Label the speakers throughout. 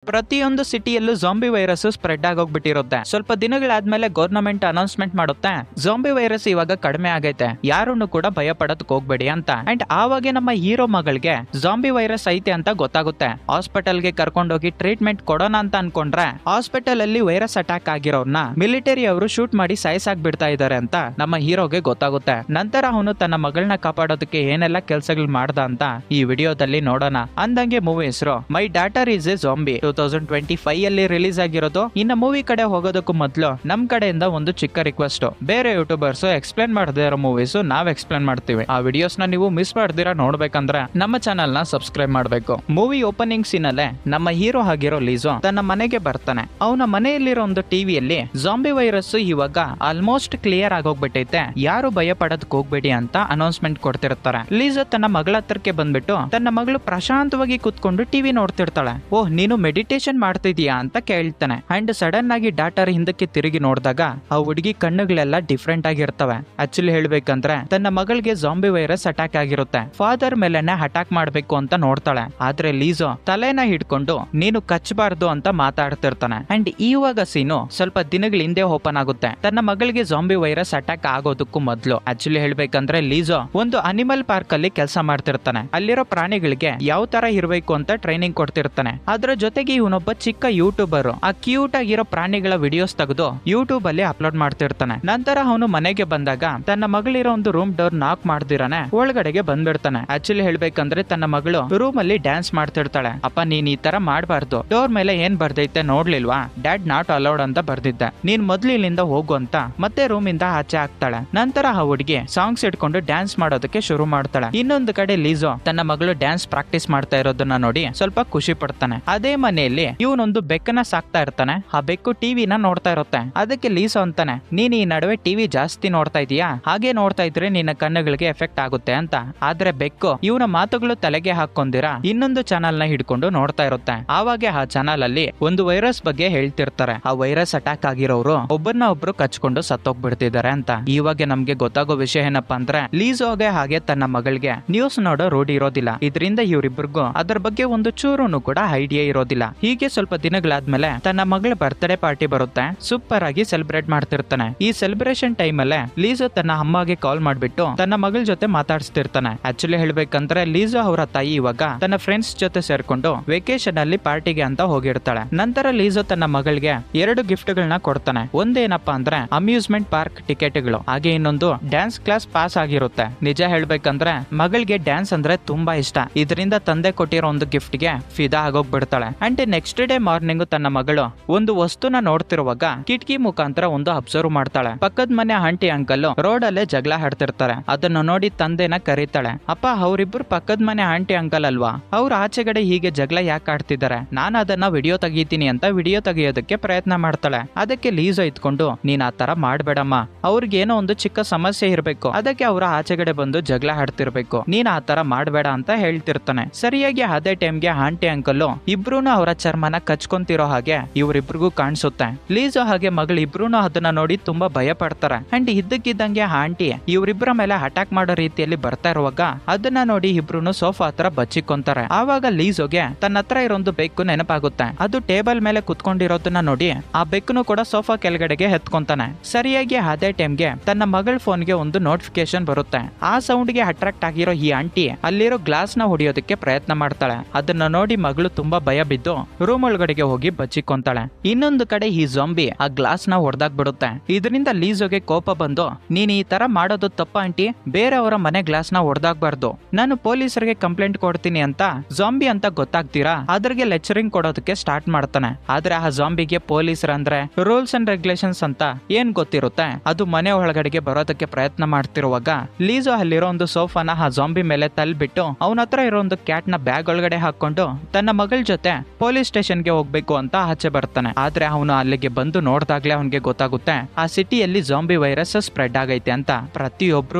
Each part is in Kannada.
Speaker 1: ಪ್ರತಿಯೊಂದು ಸಿಟಿಯಲ್ಲೂ ಜಾಂಬಿ ವೈರಸ್ ಸ್ಪ್ರೆಡ್ ಆಗೋಗ್ಬಿಟ್ಟಿರುತ್ತೆ. ಸ್ವಲ್ಪ ದಿನಗಳಾದ್ಮೇಲೆ ಗವರ್ನಮೆಂಟ್ ಅನೌನ್ಸ್ಮೆಂಟ್ ಮಾಡುತ್ತೆ, ಜಾಂಬಿ ವೈರಸ್ ಇವಾಗ ಕಡಿಮೆ ಆಗೈತೆ, ಯಾರನ್ನು ಕೂಡ ಭಯ ಪಡೋದಕ್ಕೆ ಹೋಗ್ಬೇಡಿ ಅಂತ. ಅಂಡ್ ಆವಾಗ ನಮ್ಮ ಹೀರೋ ಮಗಳಿಗೆ ಜಾಂಬಿ ವೈರಸ್ ಐತೆ ಅಂತ ಗೊತ್ತಾಗುತ್ತೆ. ಹಾಸ್ಪಿಟಲ್ಗೆ ಕರ್ಕೊಂಡೋಗಿ ಟ್ರೀಟ್ಮೆಂಟ್ ಕೊಡೋಣ ಅಂತ ಅನ್ಕೊಂಡ್ರೆ ಹಾಸ್ಪಿಟಲ್ ಅಲ್ಲಿ ವೈರಸ್ ಅಟ್ಯಾಕ್ ಆಗಿರೋರ್ನ ಮಿಲಿಟರಿ ಅವರು ಶೂಟ್ ಮಾಡಿ ಸಾಯಿಸಾಕ್ ಬಿಡ್ತಾ ಇದಾರೆ ಅಂತ ನಮ್ಮ ಹೀರೋಗೆ ಗೊತ್ತಾಗುತ್ತೆ. ನಂತರ ಅವನು ತನ್ನ ಮಗಳನ್ನ ಕಾಪಾಡೋದಕ್ಕೆ ಏನೆಲ್ಲ ಕೆಲಸಗಳು ಮಾಡ್ದ ಅಂತ ಈ ವಿಡಿಯೋದಲ್ಲಿ ನೋಡೋಣ. ಅಂದಂಗೆ ಮೂವಿ ಹೆಸರು my daughter is A zombie, 2025 ಅಲ್ಲಿ ರಿಲೀಸ್ ಆಗಿರೋದು. ಇನ್ನ ಮೂವಿ ಕಡೆ ಹೋಗೋದಕ್ಕೂ ಮೊದಲು ನಮ್ ಕಡೆಯಿಂದ ಒಂದು ಚಿಕ್ಕ ರಿಕ್ವೆಸ್ಟ್, ಬೇರೆ ಯೂಟ್ಯೂಬರ್ಸ್ ಎಕ್ಸ್ಪ್ಲೇನ್ ಮಾಡದೇ ಇರೋ ಮೂವೀಸ್ ನಾವ್ ಎಕ್ಸ್ಪ್ಲೇನ್ ಮಾಡ್ತೀವಿ. ಆ ವಿಡಿಯೋಸ್ ನ ನೀವು ಮಿಸ್ ಮಾಡ್ದಿರಾ ನೋಡ್ಬೇಕಂದ್ರೆ ನಮ್ಮ ಚಾನಲ್ ನ ಸಬ್ಸ್ಕ್ರೈಬ್ ಮಾಡ್ಬೇಕು. ಮೂವಿ ಓಪನಿಂಗ್ ಸೀನ್ ಅಲ್ಲೇ ನಮ್ಮ ಹೀರೋ ಆಗಿರೋ ಲೀಸೋ ತನ್ನ ಮನೆಗೆ ಬರ್ತಾನೆ. ಅವನ ಮನೆಯಲ್ಲಿರೋ ಒಂದು ಟಿವಿಯಲ್ಲಿ ಜಾಂಬಿ ವೈರಸ್ ಇವಾಗ ಆಲ್ಮೋಸ್ಟ್ ಕ್ಲಿಯರ್ ಆಗೋಗ್ಬಿಟ್ಟೈತೆ, ಯಾರು ಭಯ ಪಡೋದಕ್ಕೆ ಹೋಗ್ಬೇಡಿ ಅಂತ ಅನೌನ್ಸ್ಮೆಂಟ್ ಕೊಡ್ತಿರ್ತಾರೆ. ಲೀಸೋ ತನ್ನ ಮಗಳ ಹತ್ರಕ್ಕೆ ಬಂದ್ಬಿಟ್ಟು ತನ್ನ ಮಗಳು ಪ್ರಶಾಂತವಾಗಿ ಕೂತ್ಕೊಂಡು ಟಿವಿ ನೋಡ್ತಿರ್ತಾಳೆ. ಓಹ್, ನೀನು ಮೆಡಿಟೇಷನ್ ಮಾಡ್ತಿದ್ಯಾ ಅಂತ ಕೇಳ್ತಾನೆ. ಅಂಡ್ ಸಡನ್ ಆಗಿ ಡಾಟರ್ ಹಿಂದಕ್ಕೆ ತಿರುಗಿ ನೋಡಿದಾಗ ಆ ಹುಡುಗಿ ಕಣ್ಣುಗಳೆಲ್ಲ ಡಿಫ್ರೆಂಟ್ ಆಗಿರ್ತವೆ. ಆಕ್ಚುಲಿ ಹೇಳ್ಬೇಕಂದ್ರೆ ತನ್ನ ಮಗಳಿಗೆ ಜಾಂಬಿ ವೈರಸ್ ಅಟ್ಯಾಕ್ ಆಗಿರುತ್ತೆ. ಫಾದರ್ ಮೇಲೆನೆ ಅಟ್ಯಾಕ್ ಮಾಡ್ಬೇಕು ಅಂತ ನೋಡ್ತಾಳೆ. ಆದ್ರೆ ಲೀಸೋ ತಲೆನ ಹಿಡ್ಕೊಂಡು ನೀನು ಕಚ್ಚಬಾರ್ದು ಅಂತ ಮಾತಾಡ್ತಿರ್ತಾನೆ. ಅಂಡ್ ಇವಾಗ ಸೀನು ಸ್ವಲ್ಪ ದಿನಗಳ ಹಿಂದೆ ಓಪನ್ ಆಗುತ್ತೆ. ತನ್ನ ಮಗಳಿಗೆ ಜಾಂಬಿ ವೈರಸ್ ಅಟ್ಯಾಕ್ ಆಗೋದಕ್ಕೂ ಮೊದಲು ಆಕ್ಚುಲಿ ಹೇಳ್ಬೇಕಂದ್ರೆ ಲೀಸೋ ಒಂದು ಅನಿಮಲ್ ಪಾರ್ಕ್ ಅಲ್ಲಿ ಕೆಲಸ ಮಾಡ್ತಿರ್ತಾನೆ. ಅಲ್ಲಿರೋ ಪ್ರಾಣಿಗಳಿಗೆ ಯಾವ ತರ ಇರಬೇಕು ಅಂತ ಟ್ರೈನಿಂಗ್ ಕೊಡ್ತಿರ್ತಾನೆ. ಅದ್ರ ಜೊತೆಗೆ ಇವನೊಬ್ಬ ಚಿಕ್ಕ ಯೂಟ್ಯೂಬರ್ ಆ ಕ್ಯೂಟ್ ಆಗಿರೋ ಪ್ರಾಣಿಗಳ ವಿಡಿಯೋಸ್ ತೆಗೆದು ಯೂಟ್ಯೂಬ್ ಅಲ್ಲಿ ಅಪ್ಲೋಡ್ ಮಾಡ್ತಿರ್ತಾನೆ. ನಂತರ ಅವನು ಮನೆಗೆ ಬಂದಾಗ ತನ್ನ ಮಗಳಿರೋ ಒಂದು ರೂಮ್ ಡೋರ್ ನಾಕ್ ಮಾಡ್ದಿರಾನೆ ಒಳಗಡೆಗೆ ಬಂದ್ಬಿಡ್ತಾನೆ. ಆಕ್ಚುಲಿ ಹೇಳ್ಬೇಕಂದ್ರೆ ತನ್ನ ಮಗಳು ರೂಮ್ ಅಲ್ಲಿ ಡ್ಯಾನ್ಸ್ ಮಾಡ್ತಿರ್ತಾಳೆ. ಅಪ್ಪ, ನೀನ್ ಈ ತರ ಮಾಡ್ಬಾರ್ದು, ಡೋರ್ ಮೇಲೆ ಏನ್ ಬರ್ದೈತೆ ನೋಡ್ಲಿಲ್ವಾ, ಡ್ಯಾಡ್ ನಾಟ್ ಅಲೌಡ್ ಅಂತ ಬರ್ದಿದ್ದೆ, ನೀನ್ ಮೊದ್ಲು ಇಲ್ಲಿಂದ ಹೋಗು ಅಂತ ಮತ್ತೆ ರೂಮ್ ಇಂದ ಆಚೆ ಹಾಕ್ತಾಳೆ. ನಂತರ ಆ ಹುಡುಗಿ ಸಾಂಗ್ಸ್ ಇಟ್ಕೊಂಡು ಡ್ಯಾನ್ಸ್ ಮಾಡೋದಕ್ಕೆ ಶುರು ಮಾಡ್ತಾಳೆ. ಇನ್ನೊಂದು ಕಡೆ ಲೀಸೋ ತನ್ನ ಮಗಳು ಡ್ಯಾನ್ಸ್ ಪ್ರಾಕ್ಟೀಸ್ ಮಾಡ್ತಾ ಇರೋದನ್ನ ನೋಡಿ ಸ್ವಲ್ಪ ಖುಷಿ ಪಡ್ತಾನೆ. ಅದೇ ಮನೆಯಲ್ಲಿ ಇವನೊಂದು ಬೆಕ್ಕನ್ನ ಸಾಕ್ತಾ ಇರ್ತಾನೆ. ಆ ಬೆಕ್ಕು ಟಿವಿನ ನೋಡ್ತಾ ಇರುತ್ತೆ. ಅದಕ್ಕೆ ಲೀಸೋ ಅಂತಾನೆ, ನೀನ್ ಈ ನಡುವೆ ಟಿವಿ ಜಾಸ್ತಿ ನೋಡ್ತಾ ಇದೀಯಾ, ಹಾಗೆ ನೋಡ್ತಾ ಇದ್ರೆ ನಿನ್ನ ಕಣ್ಣುಗಳಿಗೆ ಎಫೆಕ್ಟ್ ಆಗುತ್ತೆ ಅಂತ. ಆದ್ರೆ ಬೆಕ್ಕು ಇವನ ಮಾತುಗಳು ತಲೆಗೆ ಹಾಕೊಂಡಿರಾ ಇನ್ನೊಂದು ಚಾನಲ್ ನ ಹಿಡ್ಕೊಂಡು ನೋಡ್ತಾ ಇರುತ್ತೆ. ಆವಾಗ ಆ ಚಾನಲ್ ಅಲ್ಲಿ ಒಂದು ವೈರಸ್ ಬಗ್ಗೆ ಹೇಳ್ತಿರ್ತಾರೆ. ಆ ವೈರಸ್ ಅಟ್ಯಾಕ್ ಆಗಿರೋರು ಒಬ್ಬರನ್ನ ಒಬ್ರು ಕಚ್ಕೊಂಡು ಸತ್ತೋಗ್ಬಿಡ್ತಿದ್ದಾರೆ ಅಂತ. ಇವಾಗ ನಮ್ಗೆ ಗೊತ್ತಾಗೋ ವಿಷಯ ಏನಪ್ಪಾ ಅಂದ್ರೆ ಲೀಸೋಗೆ ಹಾಗೆ ತನ್ನ ಮಗಳಿಗೆ ನ್ಯೂಸ್ ನೋಡೋ ರೂಢಿ ಇರೋದಿಲ್ಲ. ಇದರಿಂದ ಇವರಿಬ್ಬರಿಗೂ ಅದರ ಬಗ್ಗೆ ಒಂದು ಚೂರುನು ಕೂಡ ಐಡಿಯಾ ಇರೋದಿಲ್ಲ. ಹೀಗೆ ಸ್ವಲ್ಪ ದಿನಗಳಾದ್ಮೇಲೆ ತನ್ನ ಮಗಳ ಬರ್ತ್ಡೇ ಪಾರ್ಟಿ ಬರುತ್ತೆ. ಸೂಪರ್ ಆಗಿ ಸೆಲೆಬ್ರೇಟ್ ಮಾಡ್ತಿರ್ತಾನೆ. ಈ ಸೆಲೆಬ್ರೇಷನ್ ಟೈಮ್ ಅಲ್ಲೇ ಲೀಸೋ ತನ್ನ ಅಮ್ಮಗೆ ಕಾಲ್ ಮಾಡ್ಬಿಟ್ಟು ತನ್ನ ಮಗಳ ಜೊತೆ ಮಾತಾಡಿಸ್ತಿರ್ತಾನೆ. ಆಕ್ಚುಲಿ ಹೇಳ್ಬೇಕಂದ್ರೆ ಲೀಸೋ ಅವರ ತಾಯಿ ಇವಾಗ ತನ್ನ ಫ್ರೆಂಡ್ಸ್ ಜೊತೆ ಸೇರ್ಕೊಂಡು ವೆಕೇಶನ್ ಅಲ್ಲಿ ಪಾರ್ಟಿಗೆ ಅಂತ ಹೋಗಿರ್ತಾಳೆ. ನಂತರ ಲೀಸೋ ತನ್ನ ಮಗಳಿಗೆ 2 ಗಿಫ್ಟ್ ಗಳನ್ನ ಕೊಡ್ತಾನೆ. ಒಂದೇನಪ್ಪಾ ಅಂದ್ರೆ ಅಮ್ಯೂಸ್ಮೆಂಟ್ ಪಾರ್ಕ್ ಟಿಕೆಟ್ಗಳು, ಹಾಗೆ ಇನ್ನೊಂದು ಡ್ಯಾನ್ಸ್ ಕ್ಲಾಸ್ ಪಾಸ್ ಆಗಿರುತ್ತೆ. ನಿಜ ಹೇಳ್ಬೇಕಂದ್ರೆ ಮಗಳಿಗೆ ಡ್ಯಾನ್ಸ್ ಅಂದ್ರೆ ತುಂಬಾ ಇಷ್ಟ. ಇದರಿಂದ ತಂದೆ ಕೊಟ್ಟಿರೋ ಒಂದು ಗಿಫ್ಟ್ ಗೆ ಫಿದಾ ಆಗೋಗ್ಬಿಡ್ತಾಳೆ. ಅಂಡ್ ನೆಕ್ಸ್ಟ್ ಡೇ ಮಾರ್ನಿಂಗ್ ತನ್ನ ಮಗಳು ಒಂದು ವಸ್ತುನ ನೋಡ್ತಿರುವಾಗ ಕಿಟಕಿ ಮುಖಾಂತರ ಒಂದು ಅಬ್ಸರ್ವ್ ಮಾಡ್ತಾಳೆ. ಪಕ್ಕದ ಮನೆ ಆಂಟಿ ಅಂಕಲ್ ರೋಡ್ ಅಲ್ಲೇ ಜಗಳ ಆಡ್ತಿರ್ತಾರೆ. ಅದನ್ನು ನೋಡಿ ತಂದೆನ ಕರೀತಾಳೆ. ಅಪ್ಪ, ಅವರಿಬ್ರು ಪಕ್ಕದ ಮನೆ ಆಂಟಿ ಅಂಕಲ್ ಅಲ್ವಾ, ಅವ್ರ ಆಚೆಗಡೆ ಹೀಗೆ ಜಗಳ ಯಾಕೆ ಆಡ್ತಿದ್ದಾರೆ, ನಾನು ಅದನ್ನ ವಿಡಿಯೋ ತೆಗಿತೀನಿ ಅಂತ ವಿಡಿಯೋ ತೆಗಿಯೋದಕ್ಕೆ ಪ್ರಯತ್ನ ಮಾಡ್ತಾಳೆ. ಅದಕ್ಕೆ ಲೀಸೋ ಇದ್ಕೊಂಡು ನೀನ್ ಆ ತರ ಮಾಡ್ಬೇಡಮ್ಮ, ಅವ್ರಿಗೇನೋ ಒಂದು ಚಿಕ್ಕ ಸಮಸ್ಯೆ ಇರ್ಬೇಕು, ಅದಕ್ಕೆ ಅವರ ಆಚೆಗಡೆ ಬಂದು ಜಗಳ ಆಡ್ತಿರ್ಬೇಕು, ನೀನ್ ಆ ತರ ಮಾಡ್ಬೇಡ ಅಂತ ಹೇಳ್ತಿರ್ತಾನೆ. ಸರಿಯಾಗಿ ಅದೇ ಟೈಮ್ಗೆ ಆಂಟಿ ಅಂಕಲ್ ಇಬ್ರೂನು ಅವರ ಚರ್ಮನ ಕಚ್ಕೊಂತಿರೋ ಹಾಗೆ ಇವರಿಬ್ರಿಗೂ ಕಾಣಿಸುತ್ತೆ. ಲೀಸೋ ಹಾಗೆ ಮಗಳು ಇಬ್ರೂನು ಅದನ್ನ ನೋಡಿ ತುಂಬಾ ಭಯ ಪಡ್ತಾರೆ. ಅಂಡ್ ಇದ್ದಕ್ಕಿದ್ದಂಗೆ ಆಂಟಿ ಇವರಿಬ್ಬರ ಮೇಲೆ ಅಟ್ಯಾಕ್ ಮಾಡೋ ರೀತಿಯಲ್ಲಿ ಬರ್ತಾ ಇರುವಾಗ ಅದನ್ನ ನೋಡಿ ಇಬ್ರೂನು ಸೋಫಾ ಹತ್ರ ಬಚ್ಚಿಕೊಂತಾರೆ. ಆವಾಗ ಲೀಸೋಗೆ ತನ್ನ ಹತ್ರ ಇರೋದು ಬೆಕ್ಕು ನೆನಪಾಗುತ್ತೆ. ಅದು ಟೇಬಲ್ ಮೇಲೆ ಕುತ್ಕೊಂಡಿರೋದನ್ನ ನೋಡಿ ಆ ಬೆಕ್ಕನು ಕೂಡ ಸೋಫಾ ಕೆಳಗಡೆಗೆ ಎತ್ಕೊಂತಾನೆ. ಸರಿಯಾಗಿ ಅದೇ ಟೈಮ್ಗೆ ತನ್ನ ಮಗಳ ಫೋನ್ಗೆ ಒಂದು ನೋಟಿಫಿಕೇಶನ್ ಬರುತ್ತೆ. ಆ ಸೌಂಡ್ ಗೆ ಅಟ್ರಾಕ್ಟ್ ಆಗಿರೋ ಈ ಆಂಟಿ ಅಲ್ಲಿರೋ ಗ್ಲಾಸ್ ನ ಹೊಡಿಯೋದಕ್ಕೆ ಪ್ರಯತ್ನ ಮಾಡ್ತಾಳೆ. ಅದನ್ನ ನೋಡಿ ಮಗಳು ತುಂಬಾ ಭಯ ಬಿದ್ದು ರೂಮ್ ಒಳಗಡೆಗೆ ಹೋಗಿ ಬಚ್ಚಿಕೊಂತಾಳೆ. ಇನ್ನೊಂದು ಕಡೆ ಈ ಜಾಂಬಿ ಆ ಗ್ಲಾಸ್ ನ ಹೊಡೆದಾಕ್ ಬಿಡುತ್ತೆ. ಇದರಿಂದ ಲೀಸೋಗೆ ಕೋಪ ಬಂದು ನೀನ್ ಈ ತರ ಮಾಡೋದು ತಪ್ಪ ಆಂಟಿ, ಬೇರೆಯವರ ಮನೆ ಗ್ಲಾಸ್ ನ ಹೊಡೆದಾಕ್ಬಾರ್ದು, ನಾನು ಪೊಲೀಸರಿಗೆ ಕಂಪ್ಲೇಂಟ್ ಕೊಡ್ತೀನಿ ಅಂತ ಜಾಂಬಿ ಅಂತ ಗೊತ್ತಾಗ್ತೀರಾ ಅದ್ರಿಗೆ ಲೆಕ್ಚರಿಂಗ್ ಕೊಡೋದಕ್ಕೆ ಸ್ಟಾರ್ಟ್ ಮಾಡ್ತಾನೆ. ಆದ್ರೆ ಆ ಜಾಂಬಿಗೆ ಪೊಲೀಸರ ಅಂದ್ರೆ ರೂಲ್ಸ್ ಅಂಡ್ ರೆಗ್ಯುಲೇಷನ್ಸ್ ಅಂತ ಏನ್ ಗೊತ್ತಿರುತ್ತೆ. ಅದು ಮನೆ ಒಳಗಡೆಗೆ ಬರೋದಕ್ಕೆ ಪ್ರಯತ್ನ ಮಾಡ್ತಿರುವಾಗ ಲೀಸೋ ಅಲ್ಲಿರೋ ಒಂದು ಸೋಫಾನ ಆ ಜಾಂಬಿ ಮೇಲೆ ತಳ್ಬಿಟ್ಟು ಅವನ ಹತ್ರ ಇರೋ ಒಂದು ಕ್ಯಾಟ್ ನ ಬ್ಯಾಗ್ ಒಳಗಡೆ ಹಾಕೊಂಡು ತನ್ನ ಮಗಳ ಜೊತೆ ಪೊಲೀಸ್ ಸ್ಟೇಷನ್ಗೆ ಹೋಗ್ಬೇಕು ಅಂತ ಆಚೆ ಬರ್ತಾನೆ. ಆದ್ರೆ ಅವನು ಅಲ್ಲಿಗೆ ಬಂದು ನೋಡ್ದಾಗ್ಲೇ ಅವನಿಗೆ ಗೊತ್ತಾಗುತ್ತೆ ಆ ಸಿಟಿಯಲ್ಲಿ ಜಾಂಬಿ ವೈರಸ್ ಸ್ಪ್ರೆಡ್ ಆಗೈತೆ ಅಂತ. ಪ್ರತಿಯೊಬ್ರು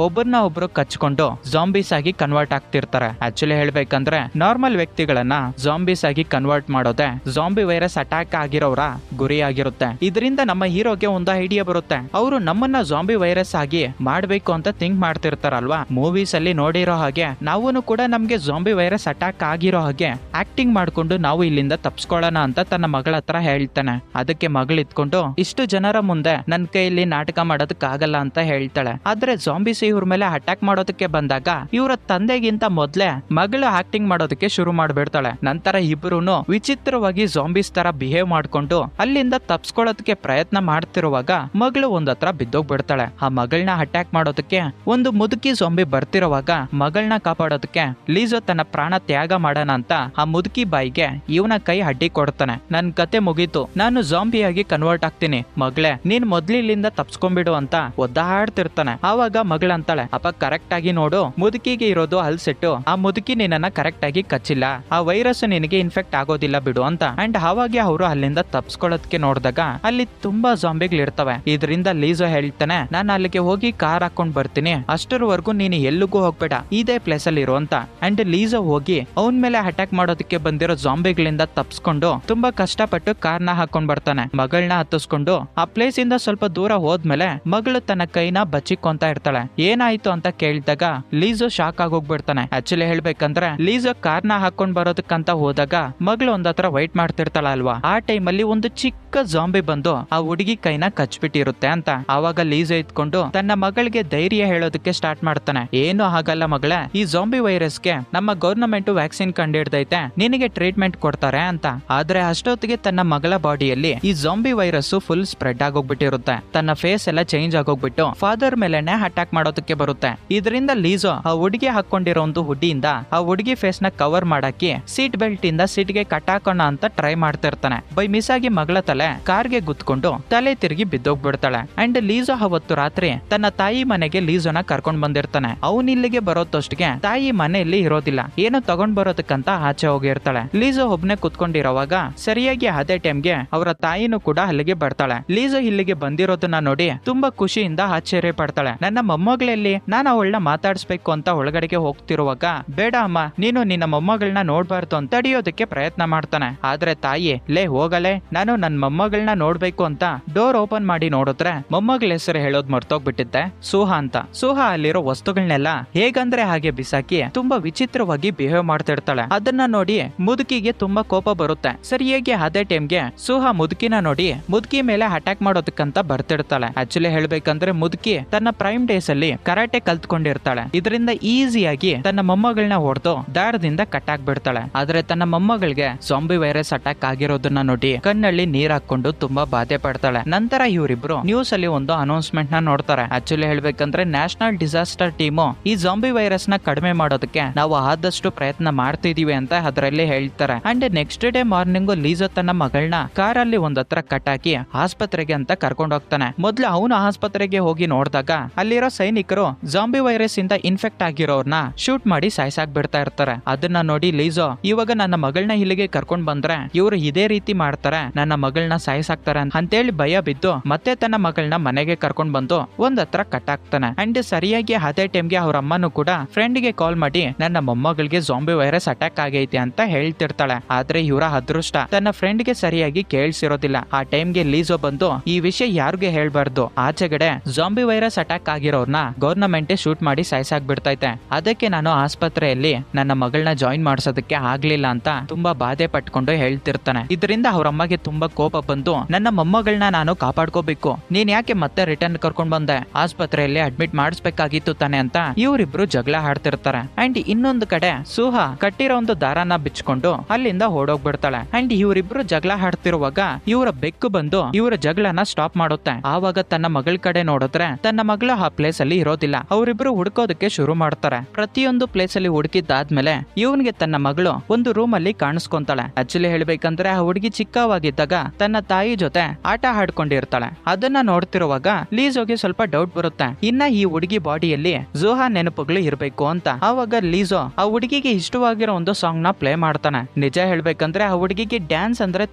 Speaker 1: ಒಬ್ಬರನ್ನ ಒಬ್ರು ಕಚ್ಕೊಂಡು ಜಾಂಬೀಸ್ ಆಗಿ ಕನ್ವರ್ಟ್ ಆಗ್ತಿರ್ತಾರೆ. ಆಕ್ಚುಲಿ ಹೇಳ್ಬೇಕಂದ್ರೆ ನಾರ್ಮಲ್ ವ್ಯಕ್ತಿಗಳನ್ನ ಜಾಂಬೀಸ್ ಆಗಿ ಕನ್ವರ್ಟ್ ಮಾಡೋದೆ ಜಾಂಬಿ ವೈರಸ್ ಅಟ್ಯಾಕ್ ಆಗಿರೋರ ಗುರಿ ಆಗಿರುತ್ತೆ. ಇದರಿಂದ ನಮ್ಮ ಹೀರೋಗೆ ಒಂದು ಐಡಿಯಾ ಬರುತ್ತೆ, ಅವರು ನಮ್ಮನ್ನ ಜಾಂಬಿ ವೈರಸ್ ಆಗಿ ಮಾಡ್ಬೇಕು ಅಂತ ಥಿಂಕ್ ಮಾಡ್ತಿರ್ತಾರಲ್ವಾ. ಮೂವೀಸ್ ಅಲ್ಲಿ ನೋಡಿರೋ ಹಾಗೆ ನಾವು ಕೂಡ ನಮ್ಗೆ ಜಾಂಬಿ ವೈರಸ್ ಅಟ್ಯಾಕ್ ಆಗಿರೋ ಹಾಗೆ ಆಕ್ಟಿಂಗ್ ಮಾಡ್ಕೊಂಡು ನಾವು ಇಲ್ಲಿಂದ ತಪ್ಸ್ಕೊಳ್ಳೋಣ ಅಂತ ತನ್ನ ಮಗಳ ಹತ್ರ ಹೇಳ್ತಾನೆ. ಅದಕ್ಕೆ ಮಗಳು ಇದ್ಕೊಂಡು ಇಷ್ಟು ಜನರ ಮುಂದೆ ನನ್ ಕೈಯಲ್ಲಿ ನಾಟಕ ಮಾಡೋದಕ್ಕಾಗಲ್ಲ ಅಂತ ಹೇಳ್ತಾಳೆ. ಆದ್ರೆ ಜಾಂಬಿಸ್ ಇವ್ರ ಮೇಲೆ ಅಟ್ಯಾಕ್ ಮಾಡೋದಕ್ಕೆ ಬಂದಾಗ ಇವರ ತಂದೆಗಿಂತ ಮೊದ್ಲೇ ಮಗಳು ಆಕ್ಟಿಂಗ್ ಮಾಡೋದಕ್ಕೆ ಶುರು ಮಾಡ್ಬಿಡ್ತಾಳೆ. ನಂತರ ಇಬ್ರುನು ವಿಚಿತ್ರವಾಗಿ ಜಾಂಬಿಸ್ ತರ ಬಿಹೇವ್ ಮಾಡ್ಕೊಂಡು ಅಲ್ಲಿಂದ ತಪ್ಸ್ಕೊಳ್ಳೋದಕ್ಕೆ ಪ್ರಯತ್ನ ಮಾಡ್ತಿರುವಾಗ ಮಗಳು ಒಂದತ್ರ ಬಿದ್ದೋಗ್ಬಿಡ್ತಾಳೆ. ಆ ಮಗಳನ್ನ ಅಟ್ಯಾಕ್ ಮಾಡೋದಕ್ಕೆ ಒಂದು ಮುದುಕಿ ಜಾಂಬಿ ಬರ್ತಿರುವಾಗ ಮಗಳನ್ನ ಕಾಪಾಡೋದಕ್ಕೆ ಲೀಸೋ ತನ್ನ ಪ್ರಾಣ ತ್ಯಾಗ ಮಾಡೋಣ ಅಂತ ಆ ಮುದುಕಿ ಬಾಯಿಗೆ ಇವನ ಕೈ ಅಡ್ಡಿ ಕೊಡ್ತಾನೆ. ನನ್ ಕತೆ ಮುಗೀತು, ನಾನು ಜಾಂಬಿಯಾಗಿ ಕನ್ವರ್ಟ್ ಆಗ್ತೀನಿ, ಮಗಳೇ ನೀನ್ ಮೊದ್ಲಿಲ್ಲಿಂದ ತಪ್ಸ್ಕೊಂಡ್ಬಿಡು ಅಂತ ಒದ್ದಾಡ್ತಿರ್ತಾನೆ. ಆವಾಗ ಮಗಳಂತಾಳೆ, ಅಪ್ಪ ಕರೆಕ್ಟ್ ಆಗಿ ನೋಡು, ಮುದುಕಿಗೆ ಇರೋದು ಹಲ್ಸೆಟ್ಟು, ಆ ಮುದುಕಿ ನಿನ್ನನ್ನ ಕರೆಕ್ಟ್ ಆಗಿ ಕಚ್ಚಿಲ್ಲ, ಆ ವೈರಸ್ ನಿನಗೆ ಇನ್ಫೆಕ್ಟ್ ಆಗೋದಿಲ್ಲ ಬಿಡು ಅಂತ. ಅಂಡ್ ಅವಾಗ ಅವರು ಅಲ್ಲಿಂದ ತಪ್ಸ್ಕೊಳ್ಳೋದಕ್ಕೆ ನೋಡಿದಾಗ ಅಲ್ಲಿ ತುಂಬಾ ಜಾಂಬಿಗಳಿರ್ತವೆ. ಇದರಿಂದ ಲೀಸೋ ಹೇಳ್ತಾನೆ, ನಾನು ಅಲ್ಲಿಗೆ ಹೋಗಿ ಕಾರ್ ಹಾಕೊಂಡ್ ಬರ್ತೀನಿ, ಅಷ್ಟರವರೆಗೂ ನೀನು ಎಲ್ಲಿಗೂ ಹೋಗ್ಬೇಡ, ಇದೇ ಪ್ಲೇಸ್ ಅಲ್ಲಿ ಇರು ಅಂತ. ಅಂಡ್ ಲೀಸೋ ಹೋಗಿ ಅವನ್ ಮೇಲೆ ಅಟ್ಯಾಕ್ ಮಾಡೋದಕ್ಕೆ ಬಂದಿರೋ ಜಾಂಬಿಗಳಿಂದ ತಪ್ಸ್ಕೊಂಡು ತುಂಬಾ ಕಷ್ಟಪಟ್ಟು ಕಾರ್ನ ಹಾಕೊಂಡ್ ಬರ್ತಾನೆ. ಮಗಳನ್ನ ಹತ್ತಿಸ್ಕೊಂಡು ಆ ಪ್ಲೇಸ್ ಇಂದ ಸ್ವಲ್ಪ ದೂರ ಹೋದ್ಮೇಲೆ ಮಗಳು ತನ್ನ ಕೈನ ಬಚ್ಚಿಕೊಂತ ಇರ್ತಾಳೆ. ಏನಾಯ್ತು ಅಂತ ಕೇಳಿದಾಗ ಲೀಸೋ ಶಾಕ್ ಆಗೋಗ್ಬಿಡ್ತಾನೆ. ಆಕ್ಚುಲಿ ಹೇಳ್ಬೇಕಂದ್ರೆ ಲೀಸೋ ಕಾರ್ನ ಹಾಕೊಂಡ್ ಬರೋದಕ್ಕಂತ ಹೋದಾಗ ಮಗಳು ಒಂದತ್ರ ವೈಟ್ ಮಾಡ್ತಿರ್ತಾಳ ಅಲ್ವಾ, ಆ ಟೈಮಲ್ಲಿ ಒಂದು ಚಿಕ್ಕ ಜಾಂಬಿ ಬಂದು ಆ ಹುಡುಗಿ ಕೈನ ಕಚ್ಬಿಟ್ಟಿರುತ್ತೆ ಅಂತ. ಆವಾಗ ಲೀಸೋ ಇದ್ಕೊಂಡು ತನ್ನ ಮಗಳಿಗೆ ಧೈರ್ಯ ಹೇಳೋದಕ್ಕೆ ಸ್ಟಾರ್ಟ್ ಮಾಡ್ತಾನೆ. ಏನು ಆಗಲ್ಲ ಮಗಳೇ, ಈ ಜಾಂಬಿ ವೈರಸ್ಗೆ ನಮ್ಮ ಗವರ್ನಮೆಂಟ್ ವ್ಯಾಕ್ಸಿನ್ ಕಂಡಿಡ್ದೈತೆ, ನಿನಗೆ ಟ್ರೀಟ್ಮೆಂಟ್ ಕೊಡ್ತಾರೆ ಅಂತ. ಆದ್ರೆ ಅಷ್ಟೊತ್ತಿಗೆ ತನ್ನ ಮಗಳ ಬಾಡಿಯಲ್ಲಿ ಈ ಜಾಂಬಿ ವೈರಸ್ ಫುಲ್ ಸ್ಪ್ರೆಡ್ ಆಗೋಗ್ಬಿಟ್ಟಿರುತ್ತೆ. ತನ್ನ ಫೇಸ್ ಎಲ್ಲ ಚೇಂಜ್ ಆಗೋಗ್ಬಿಟ್ಟು ಫಾದರ್ ಮೇಲೆನೆ ಅಟ್ಯಾಕ್ ಮಾಡೋದಕ್ಕೆ ಬರುತ್ತೆ. ಇದರಿಂದ ಲೀಸೋ ಆ ಹುಡುಗಿ ಹಾಕೊಂಡಿರೋ ಒಂದು ಹುಡ್ಡಿಯಿಂದ ಆ ಹುಡುಗಿ ಫೇಸ್ ನ ಕವರ್ ಮಾಡಾಕಿ ಸೀಟ್ ಬೆಲ್ಟ್ ಇಂದ ಸೀಟ್ಗೆ ಕಟ್ಟಾಕೋಣ ಅಂತ ಟ್ರೈ ಮಾಡ್ತಿರ್ತಾನೆ. ಬೈ ಮಿಸ್ ಆಗಿ ಮಗಳ ತಲೆ ಕಾರ್ಗೆ ಗುದ್ಕೊಂಡು ತಲೆ ತಿರುಗಿ ಬಿದ್ದೋಗ್ಬಿಡ್ತಾಳೆ. ಅಂಡ್ ಲೀಸೋ ಅವತ್ತು ರಾತ್ರಿ ತನ್ನ ತಾಯಿ ಮನೆಗೆ ಲೀಸೋನ ಕರ್ಕೊಂಡ್ ಬಂದಿರ್ತಾನೆ. ಅವನ್ ಇಲ್ಲಿಗೆ ಬರೋತಷ್ಟಿಗೆ ತಾಯಿ ಮನೆಯಲ್ಲಿ ಇರೋದಿಲ್ಲ, ಏನೋ ತಗೊಂಡ್ ಬರೋದಕ್ಕಂತ ಆಚೆ ಹೋಗಿರ್ತಾಳೆ. ಲೀಸೋ ಒಬ್ನೇ ಕುತ್ಕೊಂಡಿರೋವಾಗ ಸರಿಯಾಗಿ ಅದೇ ಟೈಮ್ಗೆ ಅವರ ತಾಯಿನೂ ಕೂಡ ಅಲ್ಲಿಗೆ ಬರ್ತಾಳೆ. ಲೀಸೋ ಇಲ್ಲಿಗೆ ಬಂದಿರೋದನ್ನ ನೋಡಿ ತುಂಬಾ ಖುಷಿಯಿಂದ ಆಶ್ಚರ್ಯ ಪಡ್ತಾಳೆ. ನನ್ನ ಮೊಮ್ಮಗಳಲ್ಲಿ ನಾನು ಅವಳನ್ನ ಮಾತಾಡಿಸ್ಬೇಕು ಅಂತ ಒಳಗಡೆಗೆ ಹೋಗ್ತಿರುವಾಗ, ಬೇಡ ಅಮ್ಮ, ನೀನು ನಿನ್ನ ಮೊಮ್ಮಗಳನ್ನ ನೋಡ್ಬಾರ್ದು ಅಂತ ತಡೆಯೋದಕ್ಕೆ ಪ್ರಯತ್ನ ಮಾಡ್ತಾನೆ. ಆದ್ರೆ ತಾಯಿ, ಲೇ ಹೋಗಲೇ, ನಾನು ನನ್ನ ಮೊಮ್ಮಗಳನ್ನ ನೋಡ್ಬೇಕು ಅಂತ ಡೋರ್ ಓಪನ್ ಮಾಡಿ ನೋಡಿದ್ರೆ ಮೊಮ್ಮಗಳ ಹೆಸರು ಹೇಳೋದ್ ಮರ್ತೋಗ್ಬಿಟ್ಟಿದ್ದೆ, ಸುಹಾ ಅಂತ. ಸುಹಾ ಅಲ್ಲಿರೋ ವಸ್ತುಗಳನ್ನೆಲ್ಲ ಹೇಗಂದ್ರೆ ಹಾಗೆ ಬಿಸಾಕಿ ತುಂಬಾ ವಿಚಿತ್ರವಾಗಿ ಬಿಹೇವ್ ಮಾಡ್ತಿರ್ತಾಳೆ. ಅದನ್ನ ನೋಡಿ ಮುದುಕಿಗೆ ತುಂಬಾ ಕೋಪ ಬರುತ್ತೆ. ಸರಿಯಾಗಿ ಅದೇ ಟೈಮ್ಗೆ ಸುಹಾ ಮುದುಕಿನ ನೋಡಿ ಮುದುಕಿ ಮೇಲೆ ಅಟ್ಯಾಕ್ ಮಾಡೋದಕ್ಕಂತ ಬರ್ತಿರ್ತಾಳೆ. ಆಕ್ಚುಲಿ ಹೇಳ್ಬೇಕಂದ್ರೆ ಮುದುಕಿ ತನ್ನ ಪ್ರೈಮ್ ಡೇಸ್ ಅಲ್ಲಿ ಕರಾಟೆ ಕಲ್ತ್ಕೊಂಡಿರ್ತಾಳೆ. ಇದರಿಂದ ಈಸಿಯಾಗಿ ತನ್ನ ಮೊಮ್ಮಗಳನ್ನ ಹೊಡೆದು ದಾರದಿಂದ ಕಟ್ಟಾಕ್ ಬಿಡ್ತಾಳೆ. ಆದ್ರೆ ತನ್ನ ಮೊಮ್ಮಗಳಿಗೆ ಜಾಂಬಿ ವೈರಸ್ ಅಟ್ಯಾಕ್ ಆಗಿರೋದನ್ನ ನೋಡಿ ಕಣ್ಣಲ್ಲಿ ನೀರ್ ಹಾಕೊಂಡು ತುಂಬಾ ಬಾಧೆ ಪಡ್ತಾಳೆ. ನಂತರ ಇವರಿಬ್ರು ನ್ಯೂಸ್ ಅಲ್ಲಿ ಒಂದು ಅನೌನ್ಸ್ಮೆಂಟ್ ನ ನೋಡ್ತಾರೆ. ಆಕ್ಚುಲಿ ಹೇಳ್ಬೇಕಂದ್ರೆ ನ್ಯಾಷನಲ್ ಡಿಸಾಸ್ಟರ್ ಟೀಮು ಈ ಜಾಂಬಿ ವೈರಸ್ ನ ಕಡಿಮೆ ಮಾಡೋದಕ್ಕೆ ನಾವು ಆದಷ್ಟು ಪ್ರಯತ್ನ ಮಾಡ್ತಿದೀವಿ ಅಂತ ಅದರಲ್ಲಿ ಹೇಳ್ತಾರೆ. ಅಂಡ್ ನೆಕ್ಸ್ಟ್ ಡೇ ಮಾರ್ನಿಂಗ್ ಲೀಸೋ ತನ್ನ ಮಗಳನ್ನ ಕಾರಲ್ಲಿ ಒಂದತ್ರ ಕಟ್ಟಾಕಿ ಆಸ್ಪತ್ರೆಗೆ ಅಂತ ಕರ್ಕೊಂಡು ಹೋಗ್ತಾನೆ. ಮೊದ್ಲು ಅವನು ಆಸ್ಪತ್ರೆಗೆ ಹೋಗಿ ನೋಡಿದಾಗ ಅಲ್ಲಿರೋ ಸೈನಿಕರು ಜಾಂಬಿ ವೈರಸ್ ಇಂದ ಇನ್ಫೆಕ್ಟ್ ಆಗಿರೋರ್ನ ಶೂಟ್ ಮಾಡಿ ಸಾಯ್ಸಾಕ್ ಬಿಡ್ತಾ ಇರ್ತಾರೆ. ಅದನ್ನ ನೋಡಿ ಲೀಸೋ, ಇವಾಗ ನನ್ನ ಮಗಳನ್ನ ಇಲ್ಲಿಗೆ ಕರ್ಕೊಂಡ್ ಬಂದ್ರೆ ಇವ್ರು ಇದೇ ರೀತಿ ಮಾಡ್ತಾರೆ, ನನ್ನ ಮಗಳನ್ನ ಸಾಯಿಸಾಕ್ತಾರೆ ಅಂತೇಳಿ ಭಯ ಬಿದ್ದು ಮತ್ತೆ ತನ್ನ ಮಗಳನ್ನ ಮನೆಗೆ ಕರ್ಕೊಂಡ್ ಬಂದು ಒಂದತ್ರ ಕಟ್ಟಾಕ್ತಾನೆ. ಅಂಡ್ ಸರಿಯಾಗಿ ಅದೇ ಟೈಮ್ಗೆ ಅವ್ರ ಅಮ್ಮನೂ ಕೂಡ ಫ್ರೆಂಡ್ ಗೆ ಕಾಲ್ ಮಾಡಿ ನನ್ನ ಮೊಮ್ಮಗಳಿಗೆ ಜಾಂಬಿ ವೈರಸ್ ಅಟ್ಯಾಕ್ ಆಗೈತೆ ಅಂತ ಹೇಳ್ತಿರ್ತಾಳೆ. ಆದ್ರೆ ಇವರ ಅದೃಷ್ಟ ತನ್ನ ಫ್ರೆಂಡ್ ಗೆ ಸರಿಯಾಗಿ ಕೇಳಿಸಿರೋದಿಲ್ಲ. ಆ ಟೈಮ್ಗೆ ಲೀಸೋ ಬಂದು ಈ ವಿಷಯ ಯಾರಿಗೆ ಹೇಳ್ಬಾರ್ದು, ಆಚೆಗಡೆ ಜಾಂಬಿ ವೈರಸ್ ಅಟ್ಯಾಕ್ ಆಗಿರೋರ್ನ ಗವರ್ನಮೆಂಟ್ ಶೂಟ್ ಮಾಡಿ ಸಾಯ್ಸಾಕ್ ಬಿಡ್ತೈತೆ, ಅದಕ್ಕೆ ನಾನು ಆಸ್ಪತ್ರೆಯಲ್ಲಿ ನನ್ನ ಮಗಳನ್ನ ಜಾಯಿನ್ ಮಾಡ್ಸೋದಕ್ಕೆ ಆಗ್ಲಿಲ್ಲ ಅಂತ ತುಂಬಾ ಬಾಧೆ ಪಟ್ಕೊಂಡು ಹೇಳ್ತಿರ್ತಾನೆ. ಇದರಿಂದ ಅವ್ರ ಅಮ್ಮಗೆ ತುಂಬಾ ಕೋಪ ಬಂದು, ನನ್ನ ಮೊಮ್ಮಗಳನ್ನ ನಾನು ಕಾಪಾಡ್ಕೋಬೇಕು, ನೀನ್ ಯಾಕೆ ಮತ್ತೆ ರಿಟರ್ನ್ ಕರ್ಕೊಂಡ್ ಬಂದೆ, ಆಸ್ಪತ್ರೆಯಲ್ಲಿ ಅಡ್ಮಿಟ್ ಮಾಡಿಸ್ಬೇಕಾಗಿತ್ತು ತಾನೆ ಅಂತ ಇವರಿಬ್ರು ಜಗಳ ಆಡ್ತಿರ್ತಾರೆ. ಅಂಡ್ ಇನ್ನೊಂದು ಕಡೆ ಸುಹಾ ಕಟ್ಟಿರೋ ಒಂದು ದಾರನ ಬಿಚ್ಕೊಂಡು ಅಲ್ಲಿಂದ ಓಡೋಗ್ಬಿಡ್ತಾಳೆ. ಅಂಡ್ ಇವರಿಬ್ರು ಜಗಳ ಆಡ್ತಿರುವಾಗ ಇವರ ಬೆಕ್ಕು ಬಂದು ಇವರ ಜಗಳನ ಸ್ಟಾಪ್ ಮಾಡುತ್ತೆ. ಆವಾಗ ತನ್ನ ಮಗಳ ಕಡೆ ನೋಡಿದ್ರೆ ತನ್ನ ಮಗಳು ಆ ಪ್ಲೇಸ್ ಅಲ್ಲಿ ಇರೋದಿಲ್ಲ. ಅವರಿಬ್ರು ಹುಡ್ಕೋದಕ್ಕೆ ಶುರು ಮಾಡ್ತಾರೆ. ಪ್ರತಿಯೊಂದು ಪ್ಲೇಸ್ ಅಲ್ಲಿ ಹುಡುಕಿದ್ದಾದ್ಮೇಲೆ ಇವನ್ಗೆ ತನ್ನ ಮಗಳು ಒಂದು ರೂಮ್ ಅಲ್ಲಿ ಕಾಣಿಸ್ಕೊಂತಾಳೆ. ಆಕ್ಚುಲಿ ಹೇಳ್ಬೇಕಂದ್ರೆ ಆ ಹುಡುಗಿ ಚಿಕ್ಕವಾಗಿದ್ದಾಗ ತನ್ನ ತಾಯಿ ಜೊತೆ ಆಟ ಆಡ್ಕೊಂಡಿರ್ತಾಳೆ. ಅದನ್ನ ನೋಡ್ತಿರುವಾಗ ಲೀಸೋಗೆ ಸ್ವಲ್ಪ ಡೌಟ್ ಬರುತ್ತೆ, ಇನ್ನ ಈ ಹುಡುಗಿ ಬಾಡಿಯಲ್ಲಿ ಜೋಹಾ ನೆನಪುಗಳು ಇರ್ಬೇಕು ಅಂತ. ಆವಾಗ ಲೀಸೋ ಆ ಹುಡುಗಿಗೆ ಇಷ್ಟವಾಗಿರೋ ಒಂದು ಸಾಂಗ್ ನ ಪ್ಲೇ ಮಾಡ್ತಾನೆ. ನಿಜ ಹೇಳ್ಬೇಕಂದ್ರೆ ಆ ಹುಡುಗಿಗೆ ಡ್ಯಾನ್ಸ್ ಅಂದ್ರೆ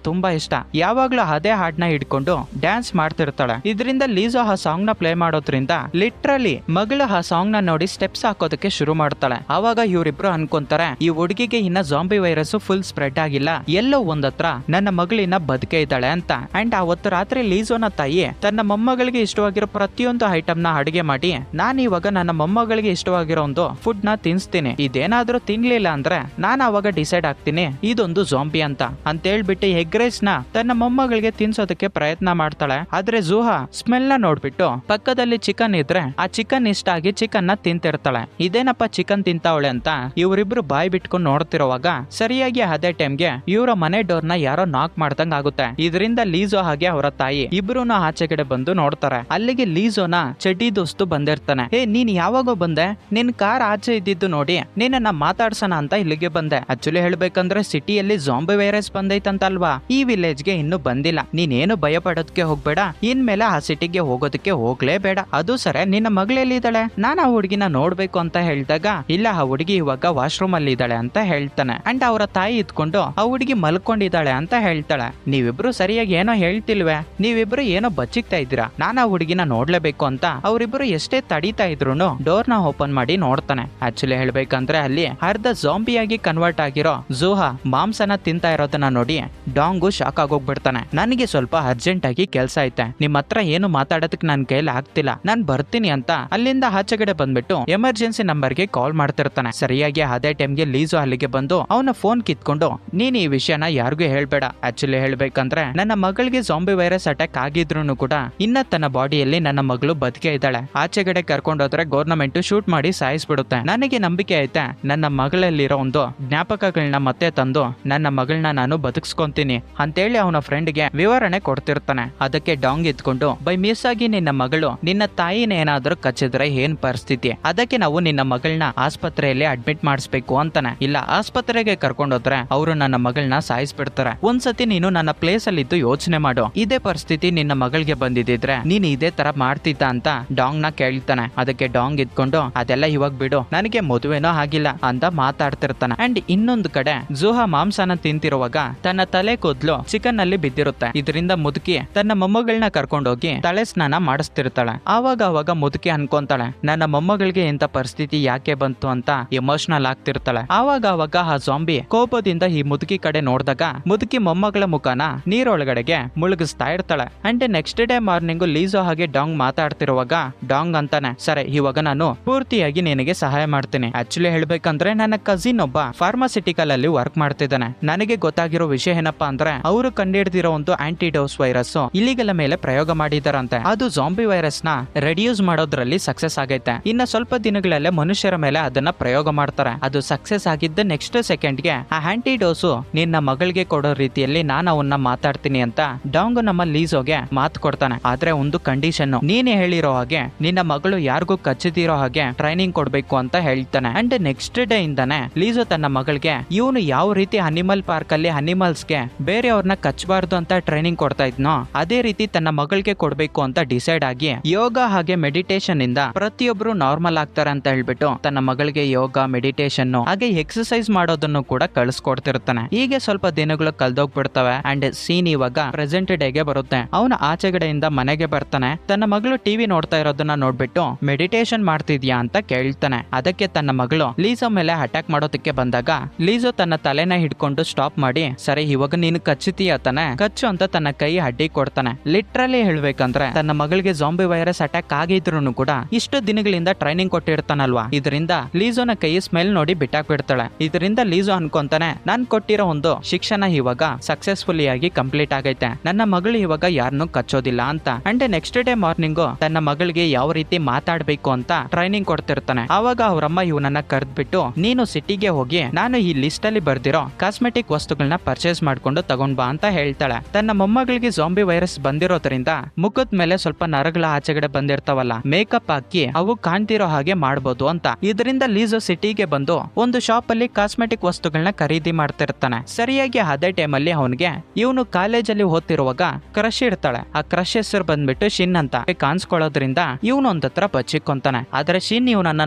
Speaker 1: ತುಂಬಾ ಇಷ್ಟ. ಯಾವಾಗ್ಲೂ ಅದೇ ಹಾಡ್ನ ಹಿಡ್ಕೊಂಡು ಡ್ಯಾನ್ಸ್ ಮಾಡ್ತಿರ್ತಾಳೆ. ಇದರಿಂದ ಲೀಸೋ ಆ ಸಾಂಗ್ ನ ಪ್ಲೇ ಮಾಡೋದ್ರಿಂದ ಲಿಟ್ರಲಿ ಮಗಳು ಆ ಸಾಂಗ್ ನ ನೋಡಿ ಸ್ಟೆಪ್ಸ್ ಹಾಕೋದಕ್ಕೆ ಶುರು ಮಾಡ್ತಾಳೆ. ಆವಾಗ ಇವರಿಬ್ರು ಅನ್ಕೊಂತಾರೆ, ಈ ಹುಡುಗಿಗೆ ಇನ್ನ ಜಾಂಬಿ ವೈರಸ್ ಫುಲ್ ಸ್ಪ್ರೆಡ್ ಆಗಿಲ್ಲ, ಎಲ್ಲೋ ಒಂದತ್ರ ನನ್ನ ಮಗಳಿನ ಬದುಕೆ ಇದ್ದಾಳೆ ಅಂತ. ಅಂಡ್ ಅವತ್ತು ರಾತ್ರಿ ಲೀಸೋನ ತಾಯಿ ತನ್ನ ಮೊಮ್ಮಗಳಿಗೆ ಇಷ್ಟವಾಗಿರೋ ಪ್ರತಿಯೊಂದು ಐಟಮ್ ನ ಅಡಿಗೆ ಮಾಡಿ, ನಾನು ಇವಾಗ ನನ್ನ ಮೊಮ್ಮಗಳಿಗೆ ಇಷ್ಟವಾಗಿರೋ ಒಂದು ಫುಡ್ ನ ತಿನ್ಸ್ತೀನಿ, ಇದೇನಾದ್ರೂ ತಿನ್ಲಿಲ್ಲ ಅಂದ್ರೆ ನಾನು ಅವಾಗ ಡಿಸೈಡ್ ಆಗ್ತೀನಿ ಇದೊಂದು ಜಾಂಬಿ ಅಂತ ಹೇಳ್ಬಿಟ್ಟು ಎಗ್ ರೈಸ್ ನ ತನ್ನ ಮೊಮ್ಮಗಳಿಗೆ ತಿನ್ಸೋದಕ್ಕೆ ಪ್ರಯತ್ನ ಮಾಡ್ತಾಳೆ. ಆದ್ರೆ ಜೂಹಾ ಸ್ಮೆಲ್ ನ ನೋಡ್ಬಿಟ್ಟು ಪಕ್ಕದಲ್ಲಿ ಚಿಕನ್ ಇದ್ರೆ ಆ ಚಿಕನ್ ಇಷ್ಟ ಆಗಿ ಚಿಕನ್ ನ ತಿಂತಿರ್ತಾಳೆ. ಇದೇನಪ್ಪ ಚಿಕನ್ ತಿಂತಾವಳೆ ಅಂತ ಇವರಿಬ್ರು ಬಾಯ್ ಬಿಟ್ಕೊಂಡು ನೋಡ್ತಿರುವಾಗ ಸರಿಯಾಗಿ ಅದೇ ಟೈಮ್ಗೆ ಇವರ ಮನೆ ಡೋರ್ ನ ಯಾರೋ ನಾಕ್ ಮಾಡ್ದಂಗ್ ಆಗುತ್ತೆ. ಇದರಿಂದ ಲೀಸೋ ಹಾಗೆ ಅವರ ತಾಯಿ ಇಬ್ರು ಆಚೆಗಡೆ ಬಂದು ನೋಡ್ತಾರೆ. ಅಲ್ಲಿಗೆ ಲೀಸೋನ ಚಡ್ಡಿ ದೋಸ್ತು ಬಂದಿರ್ತಾನೆ. ನೀನ್ ಯಾವಾಗ ಬಂದೆ? ನಿನ್ ಕಾರ್ ಆಚೆ ಇದ್ದಿದ್ದು ನೋಡಿ ನಿನ್ನ ಮಾತಾಡ್ಸೋಣ ಅಂತ ಇಲ್ಲಿಗೆ ಬಂದೆ. ಆಕ್ಚುಲಿ ಹೇಳ್ಬೇಕಂದ್ರೆ ಸಿಟಿಯಲ್ಲಿ ಜಾಂಬಿ ವೈರಸ್ ಬಂದೈತಂತಲ್ವಾ, ಈ ವಿಲೇಜ್ ಗೆ ಇನ್ನು ಬಂದಿಲ್ಲ. ನೀನೇನು ಭಯ ಪಡೋದಕ್ಕೆ ಹೋಗ್ಬೇಡ, ಇನ್ಮೇಲೆ ಆ ಸಿಟಿಗೆ ಹೋಗೋದಕ್ಕೆ ಹೋಗ್ಲೇಬೇಡ. ಅದು ಸರಿ, ನಿನ್ನ ಮಗಳೆಲ್ಲಿದ್ದಾಳೆ? ನಾನು ಆ ಹುಡುಗಿನ ನೋಡ್ಬೇಕು ಅಂತ ಹೇಳಿದಾಗ ಇಲ್ಲ, ಆ ಹುಡುಗಿ ಇವಾಗ ವಾಶ್ರೂಮ್ ಅಲ್ಲಿ ಇದ್ದಾಳೆ ಅಂತ ಹೇಳ್ತಾನೆ. ಅಂಡ್ ಅವರ ತಾಯಿ ಇದ್ಕೊಂಡು ಆ ಹುಡುಗಿ ಮಲ್ಕೊಂಡಿದ್ದಾಳೆ ಅಂತ ಹೇಳ್ತಾಳೆ. ನೀವಿಬ್ರು ಸರಿಯಾಗಿ ಏನೋ ಹೇಳ್ತಿಲ್ವೇ? ನೀವಿಬ್ರು ಏನೋ ಬಚ್ಚಿಕ್ತಾ ಇದ್ದೀರಾ. ನಾನು ಆ ಹುಡುಗಿನ ನೋಡ್ಲೇಬೇಕು ಅಂತ ಅವರಿಬ್ರು ಎಷ್ಟೇ ತಡೀತಾ ಇದ್ರು ಡೋರ್ ನ ಓಪನ್ ಮಾಡಿ ನೋಡ್ತಾನೆ. ಆಕ್ಚುಲಿ ಹೇಳ್ಬೇಕಂದ್ರೆ ಅಲ್ಲಿ ಅರ್ಧ ಜಾಂಬಿಯಾಗಿ ಕನ್ವರ್ಟ್ ಆಗಿರೋ ಜೂಹಾ ಮಾಂಸನ ತಿಂತಾ ಇರೋದನ್ನ ನೋಡಿ ಡಾಂಗು ಶಾಕ್ ಆಗೋಗ್ಬಿಡ್ತಾನೆ. ನನಗೆ ಸ್ವಲ್ಪ ಅರ್ಜೆಂಟ್ ಆಗಿ ಕೆಲ್ಸ ಐತೆ, ನಿಮ್ ಹತ್ರ ಏನು ಮಾತಾಡೋದಕ್ಕೆ ನನ್ ಕೈಲಿ ಆಗ್ತಿಲ್ಲ, ನಾನ್ ಬರ್ತೀನಿ ಅಂತ ಅಲ್ಲಿಂದ ಆಚೆಗಡೆ ಬಂದ್ಬಿಟ್ಟು ಎಮರ್ಜೆನ್ಸಿ ನಂಬರ್ಗೆ ಕಾಲ್ ಮಾಡ್ತಿರ್ತಾನೆ. ಸರಿಯಾಗಿ ಅದೇ ಟೈಮ್ಗೆ ಲೀಸೋ ಅಲ್ಲಿಗೆ ಬಂದು ಅವನ ಫೋನ್ ಕಿತ್ಕೊಂಡು ನೀನ್ ಈ ವಿಷಯನ ಯಾರಿಗೂ ಹೇಳ್ಬೇಡ. ಆಕ್ಚುಲಿ ಹೇಳ್ಬೇಕಂದ್ರೆ ನನ್ನ ಮಗಳಿಗೆ ಜಾಂಬಿ ವೈರಸ್ ಅಟ್ಯಾಕ್ ಆಗಿದ್ರು ಕೂಡ ಇನ್ನ ತನ್ನ ಬಾಡಿಯಲ್ಲಿ ನನ್ನ ಮಗಳು ಬದುಕೆ ಇದ್ದಾಳೆ. ಆಚೆಗಡೆ ಕರ್ಕೊಂಡೋದ್ರೆ ಗೌರ್ನಮೆಂಟ್ ಶೂಟ್ ಮಾಡಿ ಸಾಯಿಸ್ಬಿಡುತ್ತೆ. ನನಗೆ ನಂಬಿಕೆ ಐತೆ ನನ್ನ ಮಗಳಲ್ಲಿರೋ ಒಂದು ಜ್ಞಾಪಕಗಳನ್ನ ಮತ್ತೆ ತಂದು ನನ್ನ ಮಗಳನ್ನ ನಾನು ಬದುಕಿಸ್ಕೊಂತೀನಿ ಅಂತೇಳಿ ಅವನ ಫ್ರೆಂಡ್ಗೆ ವಿವರಣೆ ಕೊಡ್ತಿರ್ತಾನೆ. ಅದಕ್ಕೆ ಡಾಂಗ್ ಇದ್ಕೊಂಡು ಬೈ ಮಿಸ್ ಆಗಿ ನಿನ್ನ ಮಗಳು ನಿನ್ನ ತಾಯಿನ ಏನಾದ್ರೂ ಕಚ್ಚಿದ್ರೆ ಏನ್ ಪರಿಸ್ಥಿತಿ? ಅದಕ್ಕೆ ನಾವು ನಿನ್ನ ಮಗಳನ್ನ ಆಸ್ಪತ್ರೆಯಲ್ಲಿ ಅಡ್ಮಿಟ್ ಮಾಡಿಸ್ಬೇಕು ಅಂತಾನೆ. ಇಲ್ಲ, ಆಸ್ಪತ್ರೆಗೆ ಕರ್ಕೊಂಡೋದ್ರೆ ಅವರು ನನ್ನ ಮಗಳನ್ನ ಸಾಯಿಸ್ಬಿಡ್ತಾರೆ. ಒಂದ್ಸತಿ ನೀನು ನನ್ನ ಪ್ಲೇಸ್ ಅಲ್ಲಿ ಇದ್ದು ಯೋಚನೆ ಮಾಡು, ಇದೇ ಪರಿಸ್ಥಿತಿ ನಿನ್ನ ಮಗಳಿಗೆ ಬಂದಿದ್ರೆ ನೀನ್ ಇದೇ ತರ ಮಾಡ್ತಿದ್ದ ಅಂತ ಡಾಂಗ್ ನ ಕೇಳ್ತಾನೆ. ಅದಕ್ಕೆ ಡಾಂಗ್ ಇದ್ಕೊಂಡು ಅದೆಲ್ಲ ಇವಾಗ ಬಿಡು, ನನಗೆ ಮದುವೆನೋ ಆಗಿಲ್ಲ ಅಂತ ಮಾತಾಡ್ತಿರ್ತಾನೆ. ಅಂಡ್ ಇನ್ನೊಂದು ಕಡೆ ಜೂಹಾ ಮಾಂಸನ ತಿಂತಿರುವಾಗ ತನ್ನ ತಲೆ ಕೂದ್ಲು ಚಿಕನ್ ನಲ್ಲಿ ಬಿದ್ದಿರುತ್ತೆ. ಇದರಿಂದ ಮುದುಕಿ ತನ್ನ ಮೊಮ್ಮಗಳನ್ನ ಕರ್ಕೊಂಡೋಗಿ ತಲೆ ಸ್ನಾನ ಮಾಡಿಸ್ತಿರ್ತಾಳೆ. ಆವಾಗ ಮುದುಕಿ ಅನ್ಕೊಂತಾಳೆ ನನ್ನ ಮೊಮ್ಮಗಳಿಗೆ ಇಂತ ಪರಿಸ್ಥಿತಿ ಯಾಕೆ ಬಂತು ಅಂತ ಎಮೋಷನಲ್ ಆಗ್ತಿರ್ತಾಳೆ. ಆವಾಗ ಆ ಜಾಂಬಿ ಕೋಪದಿಂದ ಈ ಮುದುಕಿ ಕಡೆ ನೋಡಿದಾಗ ಮುದುಕಿ ಮೊಮ್ಮಗಳ ಮುಖನ ನೀರೊಳಗಡೆಗೆ ಮುಳುಗಿಸ್ತಾ ಇರ್ತಾಳೆ. ಅಂಡ್ ನೆಕ್ಸ್ಟ್ ಡೇ ಮಾರ್ನಿಂಗ್ ಲೀಸೋ ಹಾಗೆ ಡಾಂಗ್ ಮಾತಾಡ್ತಿರುವಾಗ ಡಾಂಗ್ ಅಂತಾನೆ, ಸರಿ ಇವಾಗ ನಾನು ಪೂರ್ತಿಯಾಗಿ ನಿನಗೆ ಸಹಾಯ ಮಾಡ್ತೀನಿ. ಆಕ್ಚುಲಿ ಹೇಳ್ಬೇಕಂದ್ರೆ ನನ್ನ ಕಸಿನ್ ಒಬ್ಬ ಫಾರ್ಮಾಸಿಟಿಕಲ್ ಅಲ್ಲಿ ವರ್ಕ್ ಮಾಡ್ತಿದ್ದಾನೆ. ನನಗೆ ಗೊತ್ತಾಗಿರೋ ವಿಷಯ ಏನಪ್ಪಾ ಅಂದ್ರೆ ಅವರು ಕಂಡಿಡ್ದಿರೋ ಒಂದು ಆಂಟಿಡೋಸ್ ವೈರಸ್ ಇಲಿಗಳ ಮೇಲೆ ಪ್ರಯೋಗ ಮಾಡಿದಾರಂತೆ. ಅದು ಜಾಂಬಿ ವೈರಸ್ ನ ರೆಡ್ಯೂಸ್ ಮಾಡೋದ್ರಲ್ಲಿ ಸಕ್ಸಸ್ ಆಗೈತೆ. ಇನ್ನ ಸ್ವಲ್ಪ ದಿನಗಳಲ್ಲೇ ಮನುಷ್ಯರ ಮೇಲೆ ಅದನ್ನ ಪ್ರಯೋಗ ಮಾಡ್ತಾರೆ. ಅದು ಸಕ್ಸಸ್ ಆಗಿದ್ದ ನೆಕ್ಸ್ಟ್ ಸೆಕೆಂಡ್ಗೆ ಆ ಆಂಟಿಡೋಸು ನಿನ್ನ ಮಗಳಿಗೆ ಕೊಡೋ ರೀತಿಯಲ್ಲಿ ನಾನು ಅವನ್ನ ಮಾತಾಡ್ತೀನಿ ಅಂತ ಡಾಂಗ್ ನಮ್ಮ ಲೀಸೋಗೆ ಮಾತು ಕೊಡ್ತಾನೆ. ಆದ್ರೆ ಒಂದು ಕಂಡೀಷನ್, ನೀನೇ ಹೇಳಿರೋ ಹಾಗೆ ನಿನ್ನ ಮಗಳು ಯಾರಿಗೂ ಕಚ್ಚದಿರೋ ಹಾಗೆ ಟ್ರೈನಿಂಗ್ ಕೊಡ್ಬೇಕು ಅಂತ ಹೇಳ್ತಾನೆ. ಅಂಡ್ ನೆಕ್ಸ್ಟ್ ಡೇ ಇಂದಾನೆ ಲೀಸೋ ತನ್ನ ಮಗಳಿಗೆ ಇವನು ಯಾವ ರೀತಿ ಅನಿಮಲ್ ಪಾರ್ಕ್ ಅಲ್ಲಿ ಅನಿಮಲ್ಸ್ ಗೆ ಬೇರೆಯವ್ರನ್ನ ಕಚ್ಚಬಾರ್ದು ಅಂತ ಟ್ರೈನಿಂಗ್ ಕೊಡ್ತಾ ಇದ್ನೋ ಅದೇ ರೀತಿ ತನ್ನ ಮಗಳಿಗೆ ಕೊಡ್ಬೇಕು ಅಂತ ಡಿಸೈಡ್ ಆಗಿ ಯೋಗ ಹಾಗೆ ಮೆಡಿಟೇಷನ್ ಇಂದ ಪ್ರತಿಯೊಬ್ರು ನಾರ್ಮಲ್ ಆಗ್ತಾರೆ ಅಂತ ಹೇಳ್ಬಿಟ್ಟು ತನ್ನ ಮಗಳಿಗೆ ಯೋಗ, ಮೆಡಿಟೇಷನ್ ಹಾಗೆ ಎಕ್ಸರ್ಸೈಸ್ ಮಾಡೋದನ್ನು ಕೂಡ ಕಳಿಸ್ಕೊಡ್ತಿರ್ತಾನೆ. ಹೀಗೆ ಸ್ವಲ್ಪ ದಿನಗಳು ಕಲ್ದೋಗ್ಬಿಡ್ತವೆ. ಅಂಡ್ ಸೀನ್ ಇವಾಗ ಪ್ರೆಸೆಂಟ್ ಡೇಗೆ ಬರುತ್ತೆ. ಅವನು ಆಚೆಗಡೆಯಿಂದ ಮನೆಗೆ ಬರ್ತಾನೆ. ತನ್ನ ಮಗಳು ಟಿವಿ ನೋಡ್ತಾ ಇರೋದನ್ನ ನೋಡ್ಬಿಟ್ಟು ಮೆಡಿಟೇಷನ್ ಮಾಡ್ತಿದ್ಯಾ ಅಂತ ಕೇಳ್ತಾನೆ. ಅದಕ್ಕೆ ತನ್ನ ಮಗಳು ಲೀಸೋ ಮೇಲೆ ಅಟ್ಯಾಕ್ ಮಾಡೋದಕ್ಕೆ ಬಂದಾಗ ಲೀಸೋ ತನ್ನ ತಲೆನ ಹಿಡ್ಕೊಂಡು ಸ್ಟಾಪ್ ಮಾಡಿ, ಸರಿ ಇವಾಗ ನೀನು ಕಚ್ಚುತ್ತೀಯ ತಾನೆ, ಕಚ್ಚು ಅಂತ ತನ್ನ ಕೈ ಅಡ್ಡಿ ಕೊಡ್ತಾನೆ. ಲಿಟ್ರಲಿ ಹೇಳ್ಬೇಕಂದ್ರೆ ತನ್ನ ಮಗಳಿಗೆ ಜಾಂಬಿ ವೈರಸ್ ಅಟ್ಯಾಕ್ ಆಗಿದ್ರು ಕೂಡ ಇಷ್ಟು ದಿನಗಳಿಂದ ಟ್ರೈನಿಂಗ್ ಕೊಟ್ಟಿರ್ತಾನಲ್ವಾ, ಇದರಿಂದ ಲೀಸೋನ ಕೈ ಸ್ಮೆಲ್ ನೋಡಿ ಬಿಟ್ಟಾಕ್ಬಿಡ್ತಾಳೆ. ಇದರಿಂದ ಲೀಸೋ ಅನ್ಕೊಂತಾನೆ ನಾನ್ ಕೊಟ್ಟಿರೋ ಒಂದು ಶಿಕ್ಷಣ ಇವಾಗ ಸಕ್ಸಸ್ಫುಲಿ ಆಗಿ ಕಂಪ್ಲೀಟ್ ಆಗೈತೆ, ನನ್ನ ಮಗಳು ಇವಾಗ ಯಾರನ್ನು ಕಚ್ಚೋದಿಲ್ಲ ಅಂತ. ಅಂಡ್ ನೆಕ್ಸ್ಟ್ ಡೇ ಮಾರ್ನಿಂಗ್ ತನ್ನ ಮಗಳಿಗೆ ಯಾವ ರೀತಿ ಮಾತಾಡ್ಬೇಕು ಅಂತ ಟ್ರೈನಿಂಗ್ ಕೊಡ್ತಿರ್ತಾನೆ. ಆವಾಗ ಅವರಮ್ಮ ಇವನನ್ನ ಕರೆದ್ಬಿಟ್ಟು ನೀನು ಸಿಟಿಗೆ ಹೋಗಿ ನಾನು ಈ ಲಿಸ್ಟ್ ಅಲ್ಲಿ ಬರ್ದಿರೋ ಕಾಸ್ಮೆಟಿಕ್ ವಸ್ತುಗಳನ್ನ ಪರ್ಚೇಸ್ ಮಾಡ್ಕೊಂಡು ತಗೊಂಡ್ ಬಾ ಅಂತ ಹೇಳ್ತಾಳೆ. ತನ್ನ ಮೊಮ್ಮಗಳಿಗೆ ಜಾಂಬಿ ವೈರಸ್ ಬಂದಿರೋದ್ರಿಂದ ಮುಖದ ಮೇಲೆ ಸ್ವಲ್ಪ ನರಗಳ ಆಚೆಗಡೆ ಬಂದಿರ್ತಾವಲ್ಲ, ಮೇಕಪ್ ಹಾಕಿ ಅವು ಕಾಣ್ತಿರೋ ಹಾಗೆ ಮಾಡ್ಬೋದು ಅಂತ. ಇದರಿಂದ ಲೀಸೋ ಸಿಟಿಗೆ ಬಂದು ಒಂದು ಶಾಪ್ ಅಲ್ಲಿ ಕಾಸ್ಮೆಟಿಕ್ ವಸ್ತುಗಳನ್ನ ಖರೀದಿ ಮಾಡ್ತಿರ್ತಾನೆ. ಸರಿಯಾಗಿ ಅದೇ ಟೈಮ್ ಅಲ್ಲಿ ಅವನಿಗೆ ಇವನು ಕಾಲೇಜಲ್ಲಿ ಓದ್ತಿರುವಾಗ ಕ್ರಶ್ ಇರ್ತಾಳೆ. ಆ ಕ್ರಶ್ ಹೆಸರು ಬಂದ್ಬಿಟ್ಟು ಶಿನ್ ಅಂತ ಕಾಣಿಸ್ಕೊಳ್ಳೋದ್ರಿಂದ ಇವನು ಒಂದತ್ರ ಬಚ್ಚಿಕೊಂತಾನೆ. ಆದ್ರೆ ಶಿನ್ ಇವನನ್ನ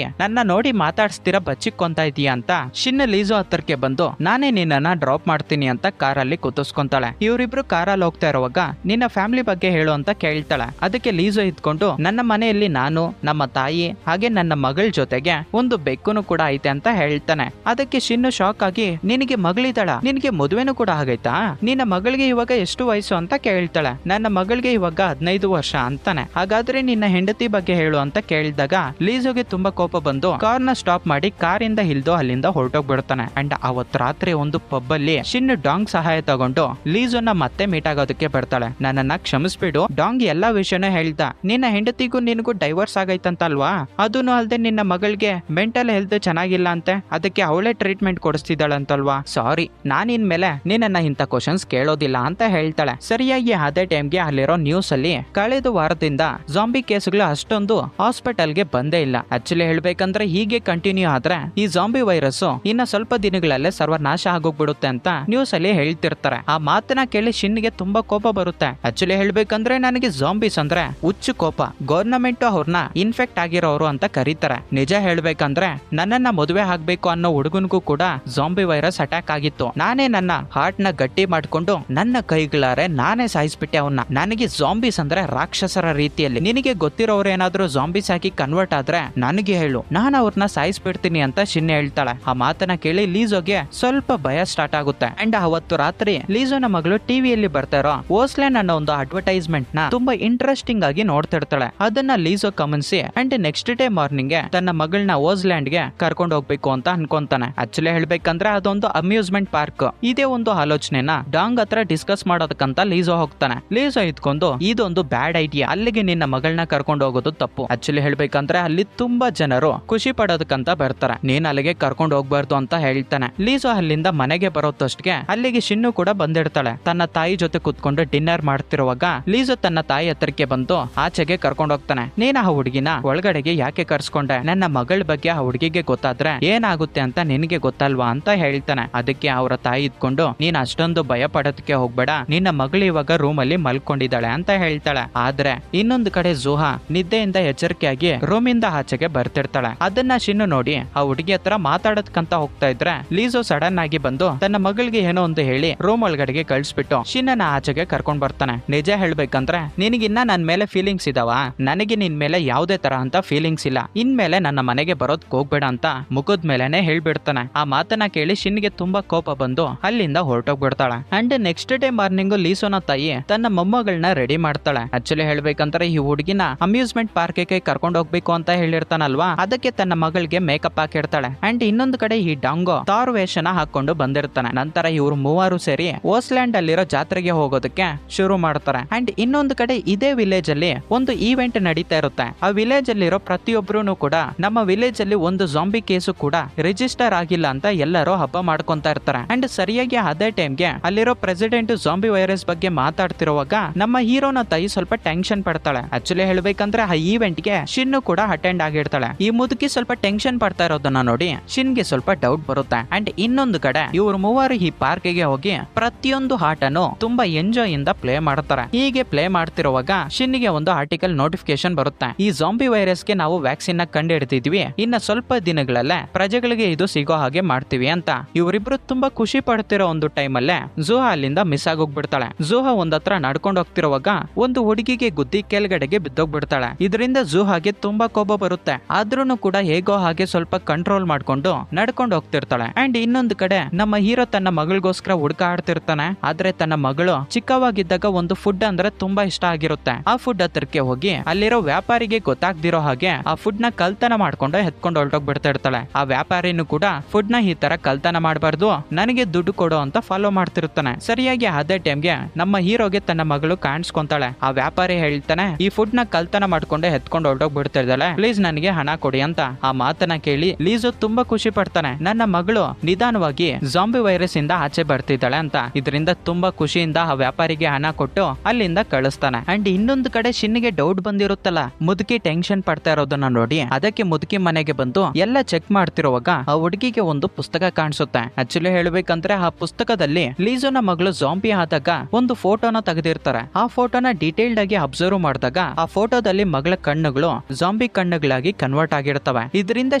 Speaker 1: ನೋಡಿ ಮಾತಾಡ್ಸ್ತೀರಾ ಬಚ್ಚಿಕೊಂತ ಇದೀಯಾ ಅಂತ ಶಿನ್ ಲೀಸೋ ಹತ್ರಕ್ಕೆ ಬಂದು ನಾನೇ ನಿನ್ನನ್ನ ಡ್ರಾಪ್ ಮಾಡ್ತೀನಿ ಅಂತ ಕಾರಲ್ಲಿ ಕುತ್ತಿಸ್ಕೊಂತಾಳೆ. ಇವರಿಬ್ರು ಕಾರಲ್ಲಿ ಹೋಗ್ತಾ ಇರುವಾಗ ನಿನ್ನ ಫ್ಯಾಮಿಲಿ ಬಗ್ಗೆ ಹೇಳು ಅಂತ ಕೇಳ್ತಾಳೆ. ಅದಕ್ಕೆ ಲೀಸೋ ಇದ್ಕೊಂಡು ನನ್ನ ಮನೆಯಲ್ಲಿ ನಾನು, ನಮ್ಮ ತಾಯಿ ಹಾಗೆ ನನ್ನ ಮಗಳ ಜೊತೆಗೆ ಒಂದು ಬೆಕ್ಕುನು ಕೂಡ ಐತೆ ಅಂತ ಹೇಳ್ತಾನೆ. ಅದಕ್ಕೆ ಶಿನ್ನು ಶಾಕ್ ಆಗಿ ನಿನಗೆ ಮಗಳಿದ್ದಾಳ, ನಿನಗೆ ಮದುವೆನೂ ಕೂಡ ಆಗೈತಾ, ನಿನ್ನ ಮಗಳಿಗೆ ಇವಾಗ ಎಷ್ಟು ವಯಸ್ಸು ಅಂತ ಕೇಳ್ತಾಳೆ. ನನ್ನ ಮಗಳಿಗೆ ಇವಾಗ 15 ವರ್ಷ ಅಂತಾನೆ. ಹಾಗಾದ್ರೆ ನಿನ್ನ ಹೆಂಡತಿ ಬಗ್ಗೆ ಹೇಳು ಅಂತ ಕೇಳಿದಾಗ ಲೀಸೋಗೆ ತುಂಬಾ ಕೋಪ ಬಂದು ಕಾರ್ನ ಸ್ಟಾಪ್ ಮಾಡಿ ಕಾರಿಂದ ಇಲ್ದು ಅಲ್ಲಿಂದ ಹೊರಟೋಗ್ಬಿಡ್ತಾನೆ. ಅಂಡ್ ಅವತ್ರ ರಾತ್ರಿ ಒಂದು ಪಬ್ ಅಲ್ಲಿ ಶಿನ್ ಡಾಂಗ್ ಸಹಾಯ ತಗೊಂಡು ಲೀಸೋನ ಮತ್ತೆ ಮೀಟ್ ಆಗೋದಕ್ಕೆ ಬರ್ತಾಳೆ. ನನ್ನನ್ನ ಕ್ಷಮಿಸ್ಬಿಡು, ಡಾಂಗ್ ಎಲ್ಲಾ ವಿಷಯನ ಹೇಳ್ದ. ನಿನ್ನ ಹೆಂಡತಿಗೂ ನಿನಗೂ ಡೈವರ್ಸ್ ಆಗೈತಂತಲ್ವಾ, ಅದೂನು ಅಲ್ದೆ ನಿನ್ನ ಮಗಳಿಗೆ ಮೆಂಟಲ್ ಹೆಲ್ತ್ ಚೆನ್ನಾಗಿಲ್ಲ ಅಂತೆ, ಅದಕ್ಕೆ ಅವಳೇ ಟ್ರೀಟ್ಮೆಂಟ್ ಕೊಡಿಸ್ತಿದ್ದಾಳಂತಲ್ವಾ. ಸಾರಿ, ನಾನ್ ಇನ್ಮೇಲೆ ನಿನ್ನ ಇಂಥ ಕ್ವಶನ್ಸ್ ಕೇಳೋದಿಲ್ಲ ಅಂತ ಹೇಳ್ತಾಳೆ. ಸರಿಯಾಗಿ ಅದೇ ಟೈಮ್ಗೆ ಅಲ್ಲಿರೋ ನ್ಯೂಸ್ ಅಲ್ಲಿ ಕಳೆದ ವಾರದಿಂದ ಜಾಂಬಿ ಕೇಸ್ಗಳು ಅಷ್ಟೊಂದು ಹಾಸ್ಪಿಟಲ್ಗೆ ಬಂದೇ ಇಲ್ಲ. ಆಕ್ಚುಲಿ ಹೇಳ್ಬೇಕಂದ್ರೆ ಹೀಗೆ ಕಂಟಿನ್ಯೂ ಆದ್ರೆ ಈ ಜಾಂಬಿ ವೈರಸ್ ಇನ್ನ ಸ್ವಲ್ಪ ದಿನಗಳಲ್ಲೇ ಸರ್ವನಾಶ ಆಗೋಗ್ಬಿಡುತ್ತೆ ಅಂತ ನ್ಯೂಸ್ ಅಲ್ಲಿ ಹೇಳ್ತಿರ್ತಾರೆ. ಆ ಮಾತನ್ನ ಕೇಳಿ ಶಿನ್ಗೆ ತುಂಬಾ ಕೋಪ ಬರುತ್ತೆ. ಆಕ್ಚುಲಿ ಹೇಳ್ಬೇಕಂದ್ರೆ ನನಗೆ ಜಾಂಬೀಸ್ ಅಂದ್ರೆ ಹುಚ್ಚು ಕೋಪ. ಗವರ್ನಮೆಂಟ್ ಅವ್ರನ್ನ ಇನ್ಫೆಕ್ಟ್ ಆಗಿರೋರು ಅಂತ ಕರೀತಾರೆ. ನಿಜ ಹೇಳ್ಬೇಕಂದ್ರೆ ನನ್ನನ್ನ ಮದುವೆ ಆಗ್ಬೇಕು ಅನ್ನೋ ಹುಡುಗನ್ಗೂ ಕೂಡ ಜಾಂಬಿ ವೈರಸ್ ಅಟ್ಯಾಕ್ ಆಗಿತ್ತು. ನಾನೇ ನನ್ನ ಹಾರ್ಟ್ ನ ಗಟ್ಟಿ ಮಾಡ್ಕೊಂಡು ನನ್ನ ಕೈಗಳಾರೆ ನಾನೇ ಸಾಯಿಸ್ಬಿಟ್ಟೆ ಅವನ್ನ. ನನಗೆ ಜಾಂಬೀಸ್ ಅಂದ್ರೆ ರಾಕ್ಷಸರ ರೀತಿಯಲ್ಲಿ. ನಿನಗೆ ಗೊತ್ತಿರೋರು ಏನಾದ್ರೂ ಜಾಂಬೀಸ್ ಆಗಿ ಕನ್ವರ್ಟ್ ಆದ್ರೆ ನನಗೆ ಹೇಳು, ನಾನು ಅವ್ರನ್ನ ಸಾಯಿಸ್ಬಿಡ್ತೀನಿ ಅಂತ ಶಿನ್ನೆ ಹೇಳ್ತಾಳೆ. ಆ ಮಾತನ್ನ ಕೇಳಿ ಲೀಸೋಗೆ ಸ್ವಲ್ಪ ಭಯ ಸ್ಟಾರ್ಟ್ ಆಗುತ್ತೆ. ಅಂಡ್ ಅವತ್ತು ರಾತ್ರಿ ಲೀಸೋನ ಮಗಳು ಟಿವಿಯಲ್ಲಿ ಬರ್ತಾರೋ ಓಸ್ಲ್ಯಾಂಡ್ ಅನ್ನೋ ಒಂದು ಅಡ್ವರ್ಟೈಸ್ಮೆಂಟ್ ನ ತುಂಬಾ ಇಂಟ್ರೆಸ್ಟಿಂಗ್ ಆಗಿ ನೋಡ್ತಿರ್ತಾಳೆ. ಅದನ್ನ ಲೀಸೋ ಗಮನಿಸಿ ಅಂಡ್ ನೆಕ್ಸ್ಟ್ ಡೇ ಮಾರ್ನಿಂಗ್ ತನ್ನ ಮಗಳನ್ನ ಓಸ್ಲ್ಯಾಂಡ್ ಗೆ ಕರ್ಕೊಂಡು ಹೋಗ್ಬೇಕು ಅಂತ ಅನ್ಕೊಂತಾನೆ. ಆಕ್ಚುಲಿ ಹೇಳ್ಬೇಕಂದ್ರೆ ಅದೊಂದು ಅಮ್ಯೂಸ್ಮೆಂಟ್ ಪಾರ್ಕ್. ಇದೇ ಒಂದು ಆಲೋಚನೆನ ಡಾಂಗ್ ಹತ್ರ ಡಿಸ್ಕಸ್ ಮಾಡೋದಕ್ಕಂತ ಲೀಸೋ ಹೋಗ್ತಾನೆ. ಲೀಸೋ ಇದ್ಕೊಂಡು ಇದೊಂದು ಬ್ಯಾಡ್ ಐಡಿಯಾ, ಅಲ್ಲಿಗೆ ನಿನ್ನ ಮಗಳನ್ನ ಕರ್ಕೊಂಡು ಹೋಗೋದು ತಪ್ಪು. ಆಕ್ಚುಲಿ ಹೇಳ್ಬೇಕಂದ್ರೆ ಅಲ್ಲಿ ತುಂಬಾ ಜನರು ಖುಷಿ ಪಡೋದಕ್ಕಂತ ಬರ್ತಾರೆ, ನೀನ್ ಅಲ್ಲಿಗೆ ಕರ್ಕೊಂಡು ಹೋಗ್ಬಾರ್ದು ಅಂತ ಹೇಳ್ತಾನೆ. ಲೀಸೋ ಅಲ್ಲಿಂದ ಮನೆಗೆ ಬರೋದಷ್ಟಕ್ಕೆ ಅಲ್ಲಿಗೆ ಶಿನ್ನು ಕೂಡ ಬಂದಿರ್ತಾಳೆ. ತನ್ನ ತಾಯಿ ಜೊತೆ ಕುತ್ಕೊಂಡು ಡಿನ್ನರ್ ಮಾಡ್ತಿರುವಾಗ ಲೀಸೋ ತನ್ನ ತಾಯಿ ಹತ್ರಕ್ಕೆ ಬಂದು ಆಚೆಗೆ ಕರ್ಕೊಂಡು ಹೋಗ್ತಾನೆ. ನೀನ್ ಆ ಹುಡುಗಿನ ಒಳಗಡೆಗೆ ಯಾಕೆ ಕರ್ಸ್ಕೊಂಡೆ, ನನ್ನ ಮಗಳ ಬಗ್ಗೆ ಆ ಹುಡುಗಿಗೆ ಗೊತ್ತಾದ್ರೆ ಏನಾಗುತ್ತೆ ಅಂತ ನಿನಗೆ ಗೊತ್ತಲ್ವಾ ಅಂತ ಹೇಳ್ತಾನೆ. ಅದಕ್ಕೆ ಅವರ ತಾಯಿ ಇದ್ಕೊಂಡು ನೀನ್ ಅಷ್ಟೊಂದು ಭಯ ಪಡೋದಕ್ಕೆ ಹೋಗ್ಬೇಡ, ನಿನ್ನ ಮಗಳು ಇವಾಗ ರೂಮ್ ಅಲ್ಲಿ ಮಲ್ಕೊಂಡಿದ್ದಾಳೆ ಅಂತ ಹೇಳ್ತಾಳೆ. ಆದ್ರೆ ಇನ್ನೊಂದು ಕಡೆ ಜೋಹಾ ನಿದ್ದೆಯಿಂದ ಎಚ್ಚರಿಕೆಯಾಗಿ ರೂಮ್ ಇಂದ ಆಚೆಗೆ ಬರ್ತಿರ್ತಾಳೆ. ಅದನ್ನ ಶಿನ್ನು ನೋಡಿ ಆ ಹುಡುಗಿ ಹತ್ರ ಮಾತಾಡೋದಕ್ಕಂತ ಹೋಗ್ತಾ ಇದ್ರೆ ಲೀಸೋ ಸಡನ್ ಆಗಿ ಬಂದು ತನ್ನ ಮಗಳಿಗೆ ಏನೋ ಒಂದು ಹೇಳಿ ರೂಮ್ ಒಳಗಡೆಗೆ ಕಳಿಸ್ಬಿಟ್ಟು ಶಿನ್ನನ ಆಚೆಗೆ ಕರ್ಕೊಂಡ್ ಬರ್ತಾನೆ. ನಿಜ ಹೇಳ್ಬೇಕಂದ್ರೆ ನಿನಗಿನ್ನ ನನ್ ಮೇಲೆ ಫೀಲಿಂಗ್ಸ್ ಇದಾವ, ನನಗೆ ನಿನ್ ಮೇಲೆ ಯಾವುದೇ ತರ ಅಂತ ಫೀಲಿಂಗ್ಸ್ ಇಲ್ಲ, ಇನ್ಮೇಲೆ ನನ್ನ ಮನೆಗೆ ಬರೋದಕ್ಕೆ ಹೋಗ್ಬೇಡ ಅಂತ ಮುಖದ ಮೇಲೆನೆ ಹೇಳ್ಬಿಡ್ತಾನೆ. ಆ ಮಾತನ್ನ ಕೇಳಿ ಶಿನ್ಗೆ ತುಂಬಾ ಕೋಪ ಬಂದು ಅಲ್ಲಿಂದ ಹೊರಟೋಗ್ಬಿಡ್ತಾಳೆ. ಅಂಡ್ ನೆಕ್ಸ್ಟ್ ಡೇ ಮಾರ್ನಿಂಗ್ ಲೀಸೋನ ತಾಯಿ ತನ್ನ ಮೊಮ್ಮಗಳನ್ನ ರೆಡಿ ಮಾಡ್ತಾಳೆ. ಆಕ್ಚುಲಿ ಹೇಳ್ಬೇಕಂದ್ರೆ ಈ ಹುಡುಗಿನ ಅಮ್ಯೂಸ್ಮೆಂಟ್ ಪಾರ್ಕ್ಗೆ ಕರ್ಕೊಂಡು ಹೋಗ್ಬೇಕು ಅಂತ ಹೇಳಿರ್ತಾನಲ್ವಾ, ಅದಕ್ಕೆ ತನ್ನ ಮಗಳಿಗೆ ಮೇಕಪ್ ಹಾಕಿರ್ತಾಳೆ. ಅಂಡ್ ಇನ್ನೊಂದು ಕಡೆ ಈ ಡಾಂಗೋ ತಾರ್ ವೇಷನ ಹಾಕೊಂಡು ಬಂದಿರ್ತಾನೆ. ನಂತರ ಇವ್ರು ಮೂವರು ಸೇರಿ ಓಸ್ಲ್ಯಾಂಡ್ ಅಲ್ಲಿರೋ ಜಾತ್ರೆಗೆ ಹೋಗೋದಕ್ಕೆ ಶುರು ಮಾಡ್ತಾರೆ. ಅಂಡ್ ಇನ್ನೊಂದು ಕಡೆ ಇದೇ ವಿಲೇಜ್ ಅಲ್ಲಿ ಒಂದು ಈವೆಂಟ್ ನಡೀತಾ ಇರುತ್ತೆ. ಆ ವಿಲೇಜ್ ಅಲ್ಲಿರೋ ಪ್ರತಿಯೊಬ್ಬರು ಕೂಡ ನಮ್ಮ ವಿಲೇಜ್ ಅಲ್ಲಿ ಒಂದು ಜಾಂಬಿ ಕೇಸು ಕೂಡ ರಿಜಿಸ್ಟರ್ ಆಗಿಲ್ಲ ಅಂತ ಎಲ್ಲರೂ ಹಬ್ಬ ಮಾಡ್ಕೊಂತ ಇರ್ತಾರೆ. ಅಂಡ್ ಸರಿಯಾಗಿ ಅದೇ ಟೈಮ್ಗೆ ಅಲ್ಲಿರೋ ಪ್ರೆಸಿಡೆಂಟ್ ಜಾಂಬಿ ವೈರಸ್ ಬಗ್ಗೆ ಮಾತಾಡ್ತಿರುವಾಗ ನಮ್ಮ ಹೀರೋನ ತಾಯಿ ಸ್ವಲ್ಪ ಟೆನ್ಷನ್ ಪಡ್ತಾಳೆ. ಆಕ್ಚುಲಿ ಹೇಳ್ಬೇಕಂದ್ರೆ ಆ ಈವೆಂಟ್ ಗೆ ಶಿನ್ನು ಕೂಡ ಅಟೆಂಡ್ ಆಗಿರ್ತಾಳೆ. ಈ ಮುದುಕಿ ಸ್ವಲ್ಪ ಟೆನ್ಷನ್ ಪಡ್ತಾ ಇರೋದನ್ನ ನೋಡಿ ಶಿನ್ಗೆ ಸ್ವಲ್ಪ ಡೌಟ್ ಬರುತ್ತೆ. ಅಂಡ್ ಇನ್ನೊಂದು ಕಡೆ ಇವ್ರು ಮೂವರು ಈ ಪಾರ್ಕ್ಗೆ ಹೋಗಿ ಪ್ರತಿಯೊಂದು ಆಟನು ತುಂಬಾ ಎಂಜಾಯ್ ಇಂದ ಪ್ಲೇ ಮಾಡ್ತಾರೆ. ಹೀಗೆ ಪ್ಲೇ ಮಾಡ್ತಿರುವಾಗ ಶಿನ್ಗೆ ಒಂದು ಆರ್ಟಿಕಲ್ ನೋಟಿಫಿಕೇಶನ್ ಬರುತ್ತೆ. ಈ ಜಾಂಬಿ ವೈರಸ್ ಗೆ ನಾವು ವ್ಯಾಕ್ಸಿನ್ ನ ಕಂಡು ಹಿಡಿದಿದ್ವಿ, ಇನ್ನ ಸ್ವಲ್ಪ ದಿನಗಳಲ್ಲೇ ಪ್ರಜೆಗಳಿಗೆ ಇದು ಸಿಗೋ ಹಾಗೆ ಮಾಡ್ತೀವಿ ಅಂತ. ಇವರಿಬ್ರು ತುಂಬಾ ಖುಷಿ ಪಡ್ತಿರೋ ಒಂದು ಟೈಮ್ ಅಲ್ಲೇ ಜೋಹಾ ಅಲ್ಲಿಂದ ಮಿಸ್ ಆಗೋಗ್ಬಿಡ್ತಾಳೆ. ಜೋಹಾ ಒಂದತ್ರ ನಡ್ಕೊಂಡು ಹೋಗ್ತಿರುವಾಗ ಒಂದು ಹುಡುಗಿಗೆ ಗುದ್ದಿ ಕೆಳಗಡೆಗೆ ಬಿದ್ದೋಗ್ಬಿಡ್ತಾಳೆ. ಇದರಿಂದ ಜೋಹಾಗೆ ತುಂಬಾ ಕೋಪ ಬರುತ್ತೆ. ಆದ್ರೂ ಕೂಡ ಹೇಗೋ ಹಾಗೆ ಸ್ವಲ್ಪ ಕಂಟ್ರೋಲ್ ಮಾಡ್ಕೊಂಡು ನಡ್ಕೊಂಡು ಹೋಗ್ತಿರ್ತಾಳೆ. ಅಂಡ್ ಇನ್ನೊಂದು ಕಡೆ ನಮ್ಮ ಹೀರೋ ತನ್ನ ಮಗಳಿಗೋಸ್ಕರ ಹುಡುಕಾಡ್ತಿರ್ತಾನೆ. ಆದ್ರೆ ತನ್ನ ಮಗಳು ಚಿಕ್ಕವಾಗಿದ್ದಾಗ ಒಂದು ಫುಡ್ ಅಂದ್ರೆ ತುಂಬಾ ಇಷ್ಟ ಆಗಿರುತ್ತೆ. ಆ ಫುಡ್ ಹತ್ರಕ್ಕೆ ಹೋಗಿ ಅಲ್ಲಿರೋ ವ್ಯಾಪಾರಿಗೆ ಗೊತ್ತಾಗ್ದಿರೋ ಹಾಗೆ ಆ ಫುಡ್ ನ ಕಲ್ತನ ಮಾಡ್ಕೊಂಡು ಎತ್ಕೊಂಡು ಹೊರಟೋಗ್ಬಿಡ್ತಾ ಇರ್ತಾಳೆ. ಆ ವ್ಯಾಪಾರಿನೂ ಕೂಡ ಫುಡ್ ನ ಈ ತರ ಕಲ್ತನ ಮಾಡಬಾರ್ದು, ನನಗೆ ದುಡ್ಡು ಕೊಡು ಅಂತ ಫಾಲೋ ಮಾಡ್ತಿರ್ತಾನೆ. ಸರಿಯಾಗಿ ಅದೇ ಟೈಮ್ಗೆ ನಮ್ಮ ಹೀರೋಗೆ ತನ್ನ ಮಗಳು ಕಾಣಿಸ್ಕೊಂತಾಳೆ. ಆ ವ್ಯಾಪಾರಿ ಹೇಳ್ತಾನೆ, ಈ ಫುಡ್ ನ ಕಲ್ತನ ಮಾಡ್ಕೊಂಡು ಎತ್ಕೊಂಡು ಹೊರಟೋಗ್ಬಿಡ್ತಾ ಇದ್ದಾಳೆ, ಪ್ಲೀಸ್ ನನಗೆ ಹಣ ಕೊಡಿ ಅಂತ. ಆ ಮಾತನ್ನ ಕೇಳಿ ಲೀಸೋ ತುಂಬಾ ಖುಷಿ ಪಡ್ತಾನೆ, ನನ್ನ ಮಗಳು ನಿಧಾನವಾಗಿ ಜಾಂಬಿ ವೈರಸ್ ಇಂದ ಆಚೆ ಬರ್ತಿದ್ದಾಳೆ ಅಂತ. ಇದರಿಂದ ತುಂಬಾ ಖುಷಿಯಿಂದ ಆ ವ್ಯಾಪಾರಿಗೆ ಹಣ ಕೊಟ್ಟು ಅಲ್ಲಿಂದ ಕಳಿಸ್ತಾನೆ. ಅಂಡ್ ಇನ್ನೊಂದು ಕಡೆ ಶಿನ್ನಿಗೆ ಡೌಟ್ ಬಂದಿರುತ್ತಲ್ಲ, ಮುದುಕಿ ಟೆನ್ಷನ್ ಪಡ್ತಾ ಇರೋದನ್ನ ನೋಡಿ ಅದಕ್ಕೆ ಮುದುಕಿ ಮನೆಗೆ ಬಂದು ಎಲ್ಲ ಚೆಕ್ ಮಾಡ್ತಿರುವಾಗ ಆ ಹುಡುಗಿಗೆ ಒಂದು ಪುಸ್ತಕ ಕಾಣಿಸುತ್ತೆ. ಆಕ್ಚುಲಿ ಹೇಳ್ಬೇಕಂದ್ರೆ ಆ ಪುಸ್ತಕದಲ್ಲಿ ಲೀಸೋನ ಮಗಳು ಜಾಂಬಿ ಆದಾಗ ಒಂದು ಫೋಟೋನ ತೆಗೆದಿರ್ತಾರೆ. ಆ ಫೋಟೋನ ಡೀಟೇಲ್ಡ್ ಆಗಿ ಅಬ್ಸರ್ವ್ ಮಾಡಿದಾಗ ಆ ಫೋಟೋದಲ್ಲಿ ಮಗಳ ಕಣ್ಣುಗಳು ಜಾಂಬಿ ಕಣ್ಣುಗಳಾಗಿ ಕನ್ವರ್ಟ್ ಆಗಿರ್ತವೆ. ಇದರಿಂದ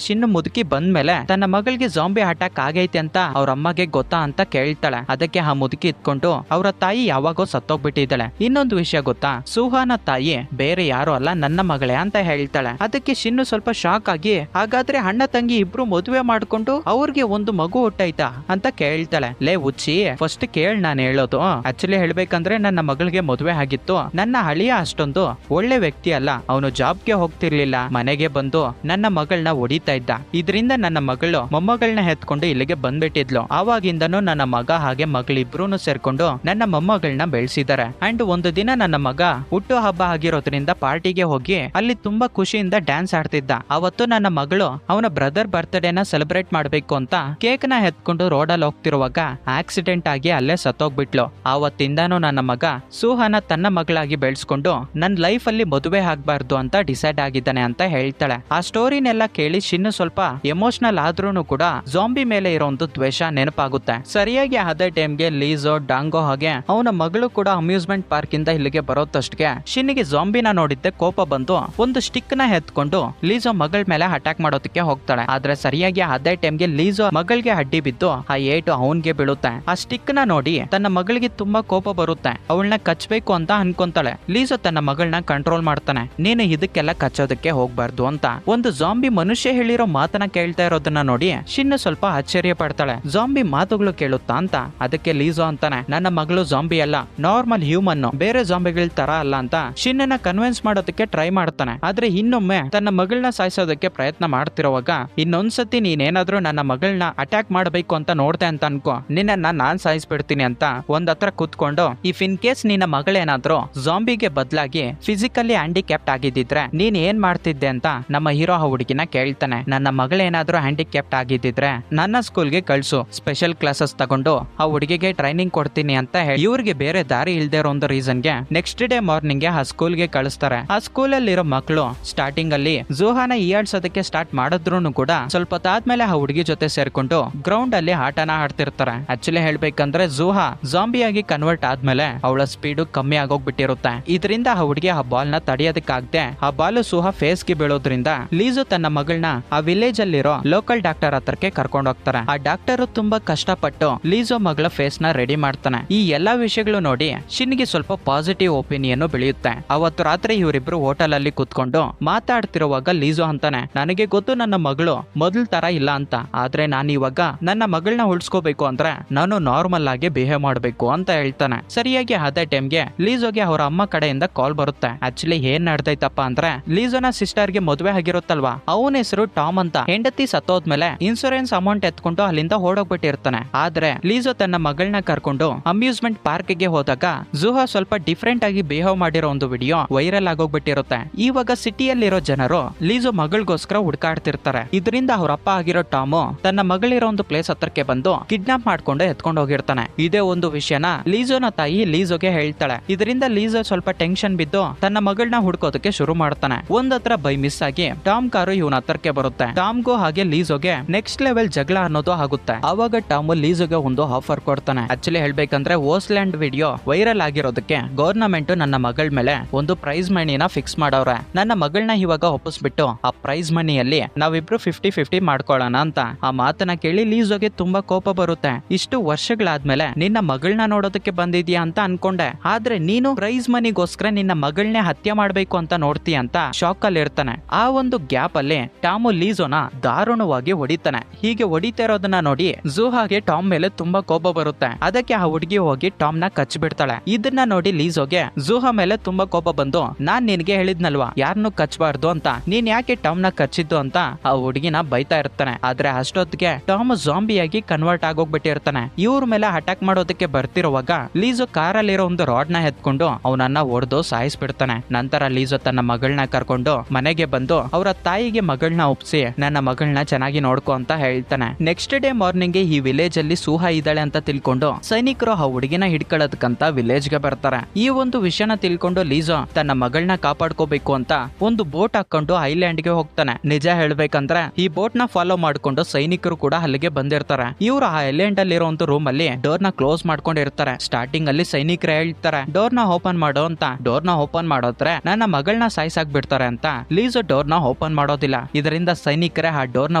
Speaker 1: ಶಿನ್ನು ಮುದುಕಿ ಬಂದ್ಮೇಲೆ ತನ್ನ ಮಗಳಿಗೆ ಜಾಂಬಿ ಅಟ್ಯಾಕ್ ಆಗೈತೆ ಅಂತ ಅವ್ರ ಅಮ್ಮಗೆ ಗೊತ್ತಾ ಅಂತ ಕೇಳ್ತಾಳೆ. ಅದಕ್ಕೆ ಆ ಮುದುಕಿ ಇದ್ಕೊಂಡು ಅವರ ತಾಯಿ ಯಾವಾಗೋ ಸತ್ತೋಗ್ಬಿಟ್ಟಿದ್ದಾಳೆ. ಇನ್ನೊಂದು ವಿಷಯ ಗೊತ್ತಾ, ಸುಹಾನ ತಾಯಿ ಬೇರೆ ಯಾರು ಅಲ್ಲ, ನನ್ನ ಮಗಳೇ ಅಂತ ಹೇಳ್ತಾಳೆ. ಅದಕ್ಕೆ ಶಿನ್ನು ಸ್ವಲ್ಪ ಶಾಕ್ ಆಗಿ, ಹಾಗಾದ್ರೆ ಅಣ್ಣ ತಂಗಿ ಇಬ್ರು ಮದುವೆ ಮಾಡ್ಕೊಂಡು ಅವ್ರಿಗೆ ಒಂದು ಮಗು ಹುಟ್ಟಾಯ್ತಾ ಅಂತ ಕೇಳ್ತಾಳೆ. ಲೇ ಹುಚ್ಚಿ, ಫಸ್ಟ್ ಕೇಳ್ ನಾನು ಹೇಳೋದು. ಆಕ್ಚುಲಿ ಹೇಳ್ಬೇಕಂದ್ರೆ ನನ್ನ ಮಗಳಿಗೆ ಮದುವೆ ಆಗಿತ್ತು. ನನ್ನ ಹಳಿಯ ಅಷ್ಟೊಂದು ಒಳ್ಳೆ ವ್ಯಕ್ತಿ ಅಲ್ಲ, ಅವನು ಜಾಬ್ಗೆ ಹೋಗ್ತಿರ್ಲಿಲ್ಲ, ಮನೆಗೆ ಬಂದು ನನ್ನ ಮಗಳನ್ನ ಹೊಡಿತಾ ಇದ್ದ. ಇದರಿಂದ ನನ್ನ ಮಗಳು ಮೊಮ್ಮಗಳನ್ನ ಎತ್ಕೊಂಡು ಇಲ್ಲಿಗೆ ಬಂದ್ಬಿಟ್ಟಿದ್ಲು. ಆವಾಗಿಂದನೂ ನನ್ನ ಮಗ ಹಾಗೆ ಮಗಳಿಬ್ರು ಸೇರ್ಕೊಂಡು ನನ್ನ ಮೊಮ್ಮಗಳನ್ನ ಬೆಳೆಸಿದ್ದಾರೆ. ಅಂಡ್ ಒಂದು ದಿನ ನನ್ನ ಮಗ ಹುಟ್ಟು ಹಬ್ಬ ಆಗಿರೋದ್ರಿಂದ ಪಾರ್ಟಿಗೆ ಹೋಗಿ ಅಲ್ಲಿ ತುಂಬಾ ಖುಷಿಯಿಂದ ಡ್ಯಾನ್ಸ್ ಆಡ್ತಿದ್ದ. ಅವತ್ತು ನನ್ನ ಮಗಳು ಅವನ ಬ್ರದರ್ ಬರ್ತ್ಡೇನ ಸೆಲೆಬ್ರೇಟ್ ಮಾಡ್ಬೇಕು ಅಂತ ಕೇಕ್ ನ ಎತ್ಕೊಂಡು ರೋಡಲ್ಲಿ ಹೋಗ್ತಿರುವಾಗ ಆಕ್ಸಿಡೆಂಟ್ ಆಗಿ ಅಲ್ಲೇ ಸತ್ತೋಗ್ಬಿಟ್ಲು. ಆವತ್ತಿಂದಾನು ನನ್ನ ಮಗ ಸುಹಾನ ತನ್ನ ಮಗಳಾಗಿ ಬೆಳೆಸ್ಕೊಂಡು ನನ್ ಲೈಫ್ ಅಲ್ಲಿ ಮದುವೆ ಆಗ್ಬಾರ್ದು ಅಂತ ಡಿಸೈಡ್ ಆಗಿದ್ದಾನೆ ಅಂತ ಹೇಳ್ತಾಳೆ. ಆ ಸ್ಟೋರಿನೆಲ್ಲ ಕೇಳಿ ಶಿನ್ನು ಸ್ವಲ್ಪ ಎಮೋಷನಲ್ ಆದ್ರೂ ಕೂಡ ಜಾಂಬಿ ಮೇಲೆ ಇರೋ ಒಂದು ದ್ವೇಷ ನೆನಪಾಗುತ್ತೆ. ಸರಿಯಾಗಿ ಅದೇ ಟೈಮ್ಗೆ ಲೀಸೋ ಡಾಂಗೋ ಹಾಗೆ ಅವನ ಮಗಳು ಕೂಡ ಅಮ್ಯೂಸ್ಮೆಂಟ್ ಪಾರ್ಕ್ ಇಂದ ಇಲ್ಲಿಗೆ ಬರೋದಷ್ಟಕ್ಕೆ ಶಿನ್ನಿಗೆ ಜಾಂಬಿನ ನೋಡಿದ್ದೆ ಕೋಪ ಬಂದು ಒಂದು ಸ್ಟಿಕ್ ನ ಎತ್ಕೊಂಡು ಲೀಸೋ ಮಗಳ ಮೇಲೆ ಅಟ್ಯಾಕ್ ಮಾಡೋದಕ್ಕೆ ಹೋಗ್ತಾಳೆ. ಆದ್ರೆ ಸರಿಯಾಗಿ ಅದೇ ಟೈಮ್ಗೆ ಲೀಸೋ ಮಗಳಿಗೆ ಅಡ್ಡಿ ಬಿದ್ದು ಆ ಏಟು ಅವನ್ಗೆ ಬೀಳುತ್ತೆ. ಆ ಸ್ಟಿಕ್ ನ ನೋಡಿ ತನ್ನ ಮಗಳಿಗೆ ತುಂಬಾ ಕೋಪ ಬರುತ್ತೆ. ಅವಳನ್ನ ಕಚ್ಚಬೇಕು ಅಂತ ಅನ್ಕೊಂತಾಳೆ. ಲೀಸೋ ತನ್ನ ಮಗಳನ್ನ ಕಂಟ್ರೋಲ್ ಮಾಡ್ತಾನೆ. ನೀನು ಇದಕ್ಕೆಲ್ಲ ಕಚ್ಚೋದಕ್ಕೆ ಹೋಗ್ಬಾರ್ದು ಅಂತ. ಒಂದು ಜಾಂಬಿ ಮನುಷ್ಯ ಹೇಳಿರೋ ಮಾತನ್ನ ಕೇಳ್ತಾ ಇರೋದನ್ನ ನೋಡಿ ಶಿನ್ನು ಸ್ವಲ್ಪ ಆಶ್ಚರ್ಯ ಪಡ್ತಾಳೆ. ಜಾಂಬಿ ಮಾತುಗಳು ಕೇಳುತ್ತಾ ಅಂತ. ಅದಕ್ಕೆ ಲೀಸೋ ಅಂತಾನೆ, ನನ್ನ ಮಗಳು ಜಾಂಬಿ ಅಲ್ಲ, ನಾರ್ಮಲ್ ಹ್ಯೂಮನ್, ಬೇರೆ ಜಾಂಬಿಗಳ ತರ ಅಲ್ಲ ಅಂತ ಶಿನ್ನನ್ನ ಕನ್ವಿನ್ಸ್ ಮಾಡೋದಕ್ಕೆ ಟ್ರೈ ಮಾಡ್ತಾನೆ. ಆದ್ರೆ ಇನ್ನೊಮ್ಮೆ ತನ್ನ ಮಗಳನ್ನ ಸಾಯಿಸೋದಕ್ಕೆ ಪ್ರಯತ್ನ ಮಾಡ್ತಿರುವಾಗ ಇನ್ನೊಂದ್ಸತಿ ನೀನೇನಾದ್ರೂ ನನ್ನ ಮಗಳನ್ನ ಅಟ್ಯಾಕ್ ಮಾಡಬೇಕು ಅಂತ ನೋಡ್ದೆ ಅಂತ ಅನ್ಕೋ, ನಿನ್ನ ನಾನ್ ಸಾಯಿಸ್ಬಿಡ್ತೀನಿ ಅಂತ ಒಂದ್ ಹತ್ರ ಕೂತ್ಕೊಂಡು ಇಫ್ ಇನ್ ಕೇಸ್ ನಿನ್ನ ಮಗಳೇನಾದ್ರೂ ಜಾಂಬಿಗೆ ಬದಲಾಗಿ ಫಿಸಿಕಲಿ ಹ್ಯಾಂಡಿಕ್ಯಾಪ್ಟ್ ಆಗಿದ್ದಿದ್ರೆ ನೀನ್ ಏನ್ ಮಾಡ್ತಿದ್ದೆ ಅಂತ ನಮ್ಮ ಹೀರೋ ಆ ಹುಡುಗಿನ ಕೇಳ್ತಾನೆ. ನನ್ನ ಮಗಳೇನಾದ್ರೂ ಹ್ಯಾಂಡಿಕ್ಯಾಪ್ಟ್ ಆಗಿದ್ದಿದ್ರೆ ನನ್ನ ಸ್ಕೂಲ್ಗೆ ಕಳ್ಸು, ಸ್ಪೆಷಲ್ ಕ್ಲಾಸಸ್ ತಗೊಂಡು ಆ ಹುಡುಗಿಗೆ ಟ್ರೈನಿಂಗ್ ಕೊಡ್ತೀನಿ ಅಂತ ಹೇಳಿ ಇವ್ರಿಗೆ ಬೇರೆ ದಾರಿ ಇಲ್ದೇ ಇರೋ ಒಂದು ರೀಸನ್ಗೆ ನೆಕ್ಸ್ಟ್ ಡೇ ಮಾರ್ನಿಂಗ್ ಆ ಸ್ಕೂಲ್ಗೆ ಕಳಿಸ್ತಾರೆ. ಆ ಸ್ಕೂಲಲ್ಲಿರೋ ಮಕ್ಕಳು ಸ್ಟಾರ್ಟಿಂಗ್ ಅಲ್ಲಿ ಜೋಹಾನ ಈಯಾಡ್ಸೋದಕ್ಕೆ ಸ್ಟಾರ್ಟ್ ಮಾಡಿದ್ರು ಕೂಡ ಸ್ವಲ್ಪ ಹೊತ್ತಾದ್ಮೇಲೆ ಆ ಹುಡುಗಿ ಜೊತೆ ಸೇರ್ಕೊಂಡು ಗ್ರೌಂಡ್ ಅಲ್ಲಿ ಆಟನ ಆಡ್ತಿರ್ತಾರೆ. ಆಕ್ಚುಲಿ ಹೇಳ್ಬೇಕಂದ್ರೆ ಜೋಹಾ ಜಾಂಬಿಯಾಗಿ ಕನ್ವರ್ಟ್ ಆದ್ಮೇಲೆ ಅವಳ ಸ್ಪೀಡು ಕಮ್ಮಿ ಆಗೋಗ್ಬಿಟ್ಟಿರುತ್ತೆ. ಇದರಿಂದ ಆ ಹುಡುಗಿ ಆ ಬಾಲ್ ನ ತಡೆಯೋದಕ್ಕಾಗದೆ ಆ ಬಾಲು ಸುಹಾ ಫೇಸ್ ಗೆ ಬೀಳೋದ್ರಿಂದ ಲೀಸು ತನ್ನ ಮಗಳನ್ನ ಆ ವಿಲೇಜ್ ಅಲ್ಲಿರೋ ಲೋಕಲ್ ಡಾಕ್ಟರ್ ಹತ್ರಕ್ಕೆ ಕರ್ಕೊಂಡು ಹೋಗ್ತಾರೆ. ಆ ಡಾಕ್ಟರ್ ತುಂಬಾ ಕಷ್ಟಪಟ್ಟು ಲೀಸೋ ಮಗಳ ಫೇಸ್ ನ ರೆಡಿ ಮಾಡ್ತಾನೆ. ಈ ಎಲ್ಲಾ ವಿಷಯಗಳು ನೋಡಿ ಶಿನ್ಗೆ ಸ್ವಲ್ಪ ಪಾಸಿಟಿವ್ ಒಪಿನಿಯನ್ ಬೆಳೆಯುತ್ತೆ. ಅವತ್ತು ರಾತ್ರಿ ಇವರಿಬ್ರು ಹೋಟೆಲ್ ಅಲ್ಲಿ ಕುತ್ಕೊಂಡು ಮಾತಾಡ್ತಿರುವಾಗ ಲೀಸೋ ಅಂತಾನೆ, ನನಗೆ ಗೊತ್ತು ನನ್ನ ಮಗಳು ಮೊದಲ ತರ ಇಲ್ಲ ಅಂತ, ಆದ್ರೆ ನಾನು ಇವಾಗ ನನ್ನ ಮಗಳನ್ನ ಉಳಿಸ್ಕೋಬೇಕು ಅಂದ್ರೆ ನಾನು ನಾರ್ಮಲ್ ಆಗಿ ಬಿಹೇವ್ ಮಾಡ್ಬೇಕು ಅಂತ ಹೇಳ್ತಾನೆ. ಸರಿಯಾಗಿ ಅದೇ ಟೈಮ್ಗೆ ಲೀಸೋಗೆ ಅವರ ಅಮ್ಮ ಕಡೆಯಿಂದ ಕಾಲ್ ಬರುತ್ತೆ. ಆಕ್ಚುಲಿ ಏನ್ ನಡ್ದೈತಪ್ಪ ಅಂದ್ರೆ ಲೀಸೋನ ಸಿಸ್ಟರ್ ಗೆ ಮದುವೆ ಆಗಿರುತ್ತಲ್ವಾ, ಅವನ ಹೆಸರು ಟಾಮ್ ಅಂತ. ಹೆಂಡತಿ ಸತ್ತೋದ್ಮೇಲೆ ಇನ್ಸೂರೆನ್ಸ್ ಅಮೌಂಟ್ ಎತ್ಕೊಂಡು ಅಲ್ಲಿಂದ ಓಡೋಗ್ಬಿಟ್ಟಿರ್ತಾನೆ. ಆದ್ರೆ ಲೀಸೋ ತನ್ನ ಮಗಳನ್ನ ಕರ್ಕೊಂಡು ಅಮ್ಯೂಸ್ಮೆಂಟ್ ಪಾರ್ಕ್ ಗೆ ಹೋದಾಗ ಜುಹಾ ಸ್ವಲ್ಪ ಡಿಫ್ರೆಂಟ್ ಆಗಿ ಬಿಹೇವ್ ಮಾಡಿರೋ ಒಂದು ವಿಡಿಯೋ ವೈರಲ್ ಆಗೋಗ್ಬಿಟ್ಟಿರುತ್ತೆ. ಇವಾಗ ಸಿಟಿಯಲ್ಲಿರೋ ಜನರು ಲೀಸೋ ಮಗಳಿಗೋಸ್ಕರ ಹುಡುಕಾಡ್ತಿರ್ತಾರೆ. ಇದರಿಂದ ಅವ್ರ ಅಪ್ಪ ಆಗಿರೋ ಟಾಮು ತನ್ನ ಮಗಳಿರೋ ಒಂದು ಪ್ಲೇಸ್ ಹತ್ರಕ್ಕೆ ಬಂದು ಕಿಡ್ನಾಪ್ ಮಾಡ್ಕೊಂಡು ಎತ್ಕೊಂಡು ಹೋಗಿರ್ತಾನೆ. ಇದೇ ಒಂದು ವಿಷಯನ ಲೀಸೋನ ತಾಯಿ ಲೀಸೋಗೆ ಹೇಳ್ತಾಳೆ. ಇದರಿಂದ ಲೀಸೋ ಸ್ವಲ್ಪ ಟೆನ್ಷನ್ ಬಿದ್ದು ತನ್ನ ಮಗಳನ್ನ ಹುಡ್ಕೋದಕ್ಕೆ ಶುರು ಮಾಡ್ತಾನೆ. ಒಂದತ್ರ ಬೈ ಮಿಸ್ ಆಗಿ ಟಾಮ್ ಕಾರು ಇವನ ಹತ್ರಕ್ಕೆ ಬರುತ್ತೆ. ಟಾಮ್ಗೂ ಹಾಗೆ ಲೀಸೋಗೆ ನೆಕ್ಸ್ಟ್ ಲೆವೆಲ್ ಜಗಳ ಅನ್ನೋದು ಆಗುತ್ತೆ. ಅವಾಗ ಟಾಮ್ ಲೀಸೋಗೆ ಒಂದು ಆಫರ್ ಕೊಡ್ತಾನೆ. ಆಕ್ಚುಲಿ ಹೇಳ್ಬೇಕಂದ್ರೆ ಓಸ್ಲ್ಯಾಂಡ್ ವಿಡಿಯೋ ವೈರಲ್ ಆಗಿರೋದಕ್ಕೆ ಗವರ್ನಮೆಂಟ್ ನನ್ನ ಮಗಳ ಮೇಲೆ ಒಂದು ಪ್ರೈಸ್ ಮನಿನ ಫಿಕ್ಸ್ ಮಾಡವ್ರೆ. ನನ್ನ ಮಗಳನ್ನ ಇವಾಗ ಒಪ್ಪಿಸ್ಬಿಟ್ಟು ಆ ಪ್ರೈಸ್ ಮನಿಯಲ್ಲಿ ನಾವಿಬ್ರು 50-50 ಮಾಡ್ಕೊಳ್ಳೋಣ ಅಂತ. ಆ ಮಾತನ್ನ ಕೇಳಿ ಲೀಸೋಗೆ ತುಂಬಾ ಕೋಪ ಬರುತ್ತೆ. ಇಷ್ಟು ವರ್ಷಗಳಾದ್ಮೇಲೆ ನಿನ್ನ ಮಗಳನ್ನ ನೋಡೋದಕ್ಕೆ ಬಂದಿದ್ಯಾ ಅಂತ ಅನ್ಕೊಂಡೆ, ಆದ್ರೆ ನೀನು ಪ್ರೈಸ್ ಮನಿಗೋಸ್ಕರ ನಿನ್ನ ಮಗಳನ್ನೇ ಹತ್ಯೆ ಮಾಡ್ಬೇಕು ಅಂತ ನೋಡ್ತೀಯ ಅಂತ ಶಾಕ್ ಅಲ್ಲಿ ಇರ್ತಾನೆ. ಆ ಒಂದು ಗ್ಯಾಪ್ ಅಲ್ಲಿ ಟಾಮು ಲೀಸೋನ ದಾರುಣವಾಗಿ ಹೊಡಿತಾನೆ. ಹೀಗೆ ಹೊಡಿತಾ ಇರೋದನ್ನ ನೋಡಿ ಜುಹಾಗೆ ಟಾಮ್ ಮೇಲೆ ತುಂಬಾ ಕೋಪ ಬರುತ್ತೆ. ಅದಕ್ಕೆ ಆ ಹುಡುಗಿ ಹೋಗಿ ಟಾಮ್ ನ ಕಚ್ಬಿಡ್ತಾಳೆ. ಇದನ್ನ ನೋಡಿ ಲೀಸೋಗೆ ಜುಹಾ ಮೇಲೆ ತುಂಬಾ ಕೋಪ ಬಂದು, ನಾನ್ ನಿನ್ಗೆ ಹೇಳಿದ್ನಲ್ವಾ ಯಾರನ್ನು ಕಚ್ಚಬಾರ್ದು ಅಂತ, ನೀನ್ ಯಾಕೆ ಟಾಮ್ ನ ಕಚ್ಚಿದ್ದು ಅಂತ ಆ ಹುಡುಗಿನ ಬೈತಾ ಇರ್ತಾನೆ. ಆದ್ರೆ ಅಷ್ಟೊತ್ತಿಗೆ ಟಾಮ್ ಜಾಂಬಿಯಾಗಿ ಕನ್ವರ್ಟ್ ಆಗೋಗ್ಬಿಟ್ಟಿರ್ತಾನೆ. ಇವ್ರ ಮೇಲೆ ಅಟ್ಯಾಕ್ ಮಾಡೋದಕ್ಕೆ ಬರ್ತಿರುವಾಗ ಲೀಸೋ ಕಾರಲ್ಲಿರೋ ಒಂದು ರಾಡ್ ನ ಎತ್ಕೊಂಡು ಅವನನ್ನ ಹೊಡೆದು ಸಾಯಿಸ್ಬಿಡ್ತಾನೆ. ನಂತರ ಲೀಸೋ ತನ್ನ ಮಗಳನ್ನ ಕರ್ಕೊಂಡು ಮನೆಗೆ ಬಂದು ಅವರ ತಾಯಿಗೆ ಮಗಳನ್ನ ಒಪ್ಸಿ ನನ್ನ ಮಗಳನ್ನ ಚೆನ್ನಾಗಿ ನೋಡ್ಕೊ ಅಂತ ಹೇಳ್ತಾನೆ. ನೆಕ್ಸ್ಟ್ ಡೇ ಮಾರ್ನಿಂಗ್ ಈ ವಿಲೇಜ್ ಅಲ್ಲಿ ಸುಹಾ ಇದ್ದಾಳೆ ಅಂತ ತಿಳ್ಕೊಂಡು ಸೈನಿಕರು ಆ ಹುಡುಗಿನ ಹಿಡ್ಕೊಳ್ಳೋದಕ್ಕಂತ ವಿಲೇಜ್ ಗೆ ಬರ್ತಾರೆ. ಈ ಒಂದು ವಿಷಯನ ತಿಳ್ಕೊಂಡು ಲೀಸೋ ತನ್ನ ಮಗಳನ್ನ ಕಾಪಾಡ್ಕೋಬೇಕು ಅಂತ ಒಂದು ಬೋಟ್ ಹಾಕೊಂಡು ಐಲ್ಯಾಂಡ್ ಗೆ ಹೋಗ್ತಾನೆ. ನಿಜ ಹೇಳ್ಬೇಕಂದ್ರೆ ಈ ಬೋಟ್ ನ ಫಾಲೋ ಮಾಡ್ಕೊಂಡು ಸೈನಿಕರು ಕೂಡ ಅಲ್ಲಿಗೆ ಬಂದಿರ್ತಾರೆ. ಇವರು ಆ ಐಲ್ಯಾಂಡ್ ಅಲ್ಲಿ ಇರೋ ಒಂದು ರೂಮ್ ಅಲ್ಲಿ ಡೋರ್ ನ ಕ್ಲೋಸ್ ಮಾಡ್ಕೊಂಡಿರ್ತಾರೆ. ಸ್ಟಾರ್ಟಿಂಗ್ ಅಲ್ಲಿ ಸೈನಿಕರು ಹೇಳ್ತಾರೆ ಡೋರ್ ನ ಓಪನ್ ಮಾಡೋ ಅಂತ. ಡೋರ್ ನ ಓಪನ್ ಮಾಡೋದ್ರೆ ನನ್ನ ಮಗಳನ್ನ ಸಾಯಿಸಾಕ್ ಬಿಡ್ತಾರೆ ಅಂತ. ಲೀಸೋ ಡೋರ್ ನ ಓಪನ್ ಮಾಡೋದಿಲ್ಲ. ಇದರಿಂದ ಸೈನಿಕರೇ ಆ ಡೋರ್ ನ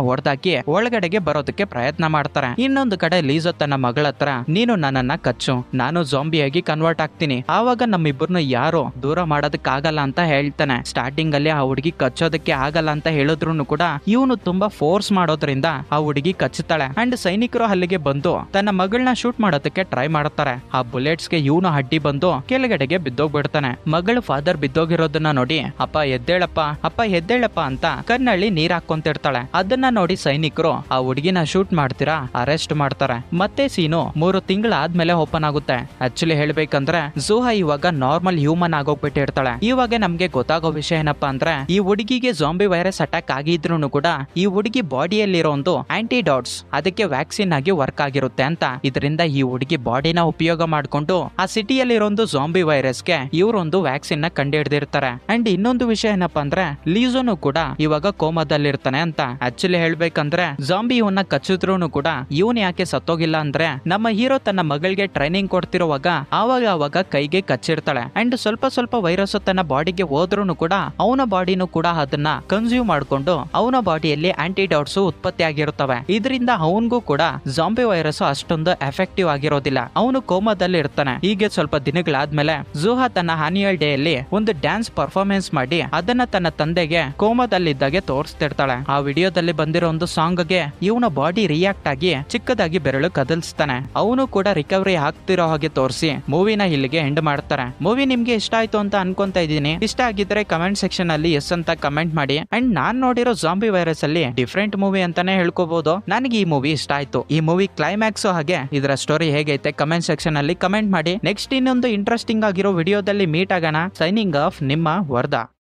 Speaker 1: ಹೊಡೆದಾಕಿ ಒಳಗಡೆಗೆ ಬರೋದಕ್ಕೆ ಪ್ರಯತ್ನ ಮಾಡ್ತಾರೆ. ಇನ್ನೊಂದು ಕಡೆ ಲೀಸೋ ತನ್ನ ಮಗಳ ಹತ್ರ, ನೀನು ನನ್ನನ್ನ ಕಚ್ಚು, ನಾನು ಜಾಂಬಿಯಾಗಿ ಕನ್ವರ್ಟ್ ಆಗ್ತೀನಿ, ಆವಾಗ ನಮ್ಮಿಬ್ಬರನ್ನು ಯಾರು ದೂರ ಮಾಡೋದಕ್ಕಾಗಲ್ಲ ಅಂತ ಹೇಳ್ತಾನೆ. ಸ್ಟಾರ್ಟಿಂಗ್ ಅಲ್ಲಿ ಆ ಹುಡುಗಿ ಕಚ್ಚೋದಕ್ಕೆ ಆಗಲ್ಲ ಅಂತ ಹೇಳಿದ್ರು ಕೂಡ ಇವನು ತುಂಬಾ ಫೋರ್ಸ್ ಮಾಡೋದ್ರಿಂದ ಆ ಹುಡುಗಿ ಕಚ್ಚುತ್ತಾಳೆ. ಅಂಡ್ ಸೈನಿಕರು ಅಲ್ಲಿಗೆ ಬಂದು ತನ್ನ ಮಗಳನ್ನ ಶೂಟ್ ಮಾಡೋದಕ್ಕೆ ಟ್ರೈ ಮಾಡ್ತಾರೆ. ಆ ಬುಲೆಟ್ಸ್ ಗೆ ಇವನು ಅಡ್ಡಿ ಬಂದು ಕೆಳಗಡೆಗೆ ಬಿದ್ದೋಗ್ಬಿಡ್ತಾನೆ. ಮಗಳು ಫಾದರ್ ಬಿದ್ದೋಗಿರೋದನ್ನ ನೋಡಿ ಅಪ್ಪ ಎದ್ದೇಳಪ್ಪ, ಅಪ್ಪ ಎದ್ದೇಳಪ್ಪ ಅಂತ ಕಣ್ಣಲ್ಲಿ ನೀರ್ ಹಾಕೊಂತಿರ್ತಾಳೆ. ಅದನ್ನ ನೋಡಿ ಸೈನಿಕರು ಆ ಹುಡುಗಿನ ಶೂಟ್ ಶೂಟ್ ಮಾಡ್ತೀರಾ, ಅರೆಸ್ಟ್ ಮಾಡ್ತಾರೆ. ಮತ್ತೆ ಸೀನು 3 ತಿಂಗಳ ಆದ್ಮೇಲೆ ಓಪನ್ ಆಗುತ್ತೆ. ಆಕ್ಚುಲಿ ಹೇಳ್ಬೇಕಂದ್ರೆ ಝೂಹಾ ಇವಾಗ ನಾರ್ಮಲ್ ಹ್ಯೂಮನ್ ಆಗೋಗ್ಬಿಟ್ಟಿರ್ತಾಳೆ. ಇವಾಗ ನಮ್ಗೆ ಗೊತ್ತಾಗೋ ವಿಷಯ ಏನಪ್ಪಾ ಅಂದ್ರೆ ಈ ಹುಡುಗಿಗೆ ಜಾಂಬಿ ವೈರಸ್ ಅಟ್ಯಾಕ್ ಆಗಿದ್ರು ಕೂಡ ಈ ಹುಡುಗಿ ಬಾಡಿಯಲ್ಲಿರೋ ಒಂದು ಆಂಟಿಡಾಟ್ಸ್ ಅದಕ್ಕೆ ವ್ಯಾಕ್ಸಿನ್ ಆಗಿ ವರ್ಕ್ ಆಗಿರುತ್ತೆ ಅಂತ. ಇದರಿಂದ ಈ ಹುಡುಗಿ ಬಾಡಿನ ಉಪಯೋಗ ಮಾಡ್ಕೊಂಡು ಆ ಸಿಟಿಯಲ್ಲಿರೋ ಒಂದು ಜಾಂಬಿ ವೈರಸ್ಗೆ ಇವರೊಂದು ವ್ಯಾಕ್ಸಿನ್ ನ ಕಂಡು ಹಿಡಿದಿರ್ತಾರೆ. ಅಂಡ್ ಇನ್ನೊಂದು ವಿಷಯ ಏನಪ್ಪಾ ಅಂದ್ರೆ ಲೀಸೋನು ಕೂಡ ಇವಾಗ ಕೋಮಾದಲ್ಲಿರ್ತಾನೆ ಅಂತ. ಆಕ್ಚುಲಿ ಹೇಳ್ಬೇಕಂದ್ರೆ ಜಾಂಬಿ ಇವನ್ನ ಕಚ್ಚಿದ್ರು ಕೂಡ ಇವನ್ ಯಾಕೆ ಸತ್ತೋಗಿಲ್ಲ ಅಂದ್ರೆ ನಮ್ಮ ಹೀರೋ ತನ್ನ ಮಗಳಿಗೆ ಟ್ರೈನಿಂಗ್ ಕೊಡ್ತಿರುವಾಗ ಆವಾಗ ಕೈಗೆ ಕಚ್ಚಿರ್ತಾಳೆ. ಅಂಡ್ ಸ್ವಲ್ಪ ವೈರಸ್ ತನ್ನ ಬಾಡಿಗೆ ಹೋದ್ರೂ ಕೂಡ ಅವನ ಬಾಡಿನೂ ಕೂಡ ಅದನ್ನ ಕನ್ಸ್ಯೂಮ್ ಮಾಡ್ಕೊಂಡು ಅವನ ಬಾಡಿಯಲ್ಲಿ ಆಂಟಿಡಾಟ್ಸ್ ಉತ್ಪತ್ತಿ ಆಗಿರುತ್ತವೆ. ಇದರಿಂದ ಅವನಿಗೂ ಕೂಡ ಜಾಂಬಿ ವೈರಸ್ ಅಷ್ಟೊಂದು ಎಫೆಕ್ಟಿವ್ ಆಗಿರೋದಿಲ್ಲ. ಅವನು ಕೋಮಾದಲ್ಲಿ ಇರ್ತಾನೆ. ಹೀಗೆ ಸ್ವಲ್ಪ ದಿನಗಳಾದ್ಮೇಲೆ ಝೂಹಾ ತನ್ನ ಆನ್ಯುವಲ್ ಡೇ ಅಲ್ಲಿ ಒಂದು ಡ್ಯಾನ್ಸ್ ಪರ್ಫಾರ್ಮೆನ್ಸ್ ಮಾಡಿ ಅದನ್ನ ತನ್ನ ತಂದೆಗೆ ಕೋಮಾದಲ್ಲಿದ್ದಾಗೆ ತೋರಿಸ್ತಿರ್ತಾಳೆ. ಆ ವಿಡಿಯೋದಲ್ಲಿ ಬಂದಿರೋ ಒಂದು ಸಾಂಗ್ ಗೆ ಇವನ ಬಾಡಿ ರಿಯಾಕ್ಟ್ ಆಗಿ ಚಿಕ್ಕದಾಗಿ ಬೆರಳು ಕದಲ್ಸ್ತಾನೆ. ಅವನು ಕೂಡ ರಿಕವರಿ ಆಗ್ತಿರೋ ಹಾಗೆ ತೋರಿಸಿ ಮೂವಿನ ಇಲ್ಲಿಗೆ ಎಂಡ್ ಮಾಡ್ತಾರೆ. ಮೂವಿ ನಿಮ್ಗೆ ಇಷ್ಟ ಆಯ್ತು ಅಂತ ಅನ್ಕೊಂತ ಇದ್ದೀನಿ. ಇಷ್ಟ ಆಗಿದ್ರೆ ಕಮೆಂಟ್ ಸೆಕ್ಷನ್ ಅಲ್ಲಿ ಎಸ್ ಅಂತ ಕಮೆಂಟ್ ಮಾಡಿ. ಅಂಡ್ ನಾನ್ ನೋಡಿರೋ ಜಾಂಬಿ ವೈರಸ್ ಅಲ್ಲಿ ಡಿಫ್ರೆಂಟ್ ಮೂವಿ ಅಂತಾನೆ ಹೇಳ್ಕೋಬಹುದು. ನನಗೆ ಈ ಮೂವಿ ಇಷ್ಟ ಆಯ್ತು. ಈ ಮೂವಿ ಕ್ಲೈಮ್ಯಾಕ್ಸ್ ಹಾಗೆ ಇದರ ಸ್ಟೋರಿ ಹೇಗೈತೆ ಕಮೆಂಟ್ ಸೆಕ್ಷನ್ ಅಲ್ಲಿ ಕಮೆಂಟ್ ಮಾಡಿ. ನೆಕ್ಸ್ಟ್ ಇನ್ನೊಂದು ಇಂಟ್ರೆಸ್ಟಿಂಗ್ ಆಗಿರೋ ವಿಡಿಯೋದಲ್ಲಿ ಮೀಟ್ ಆಗೋಣ. ಸೈನಿಂಗ್ ಆಫ್ ನಿಮ್ಮ ವರ್ಧಾ.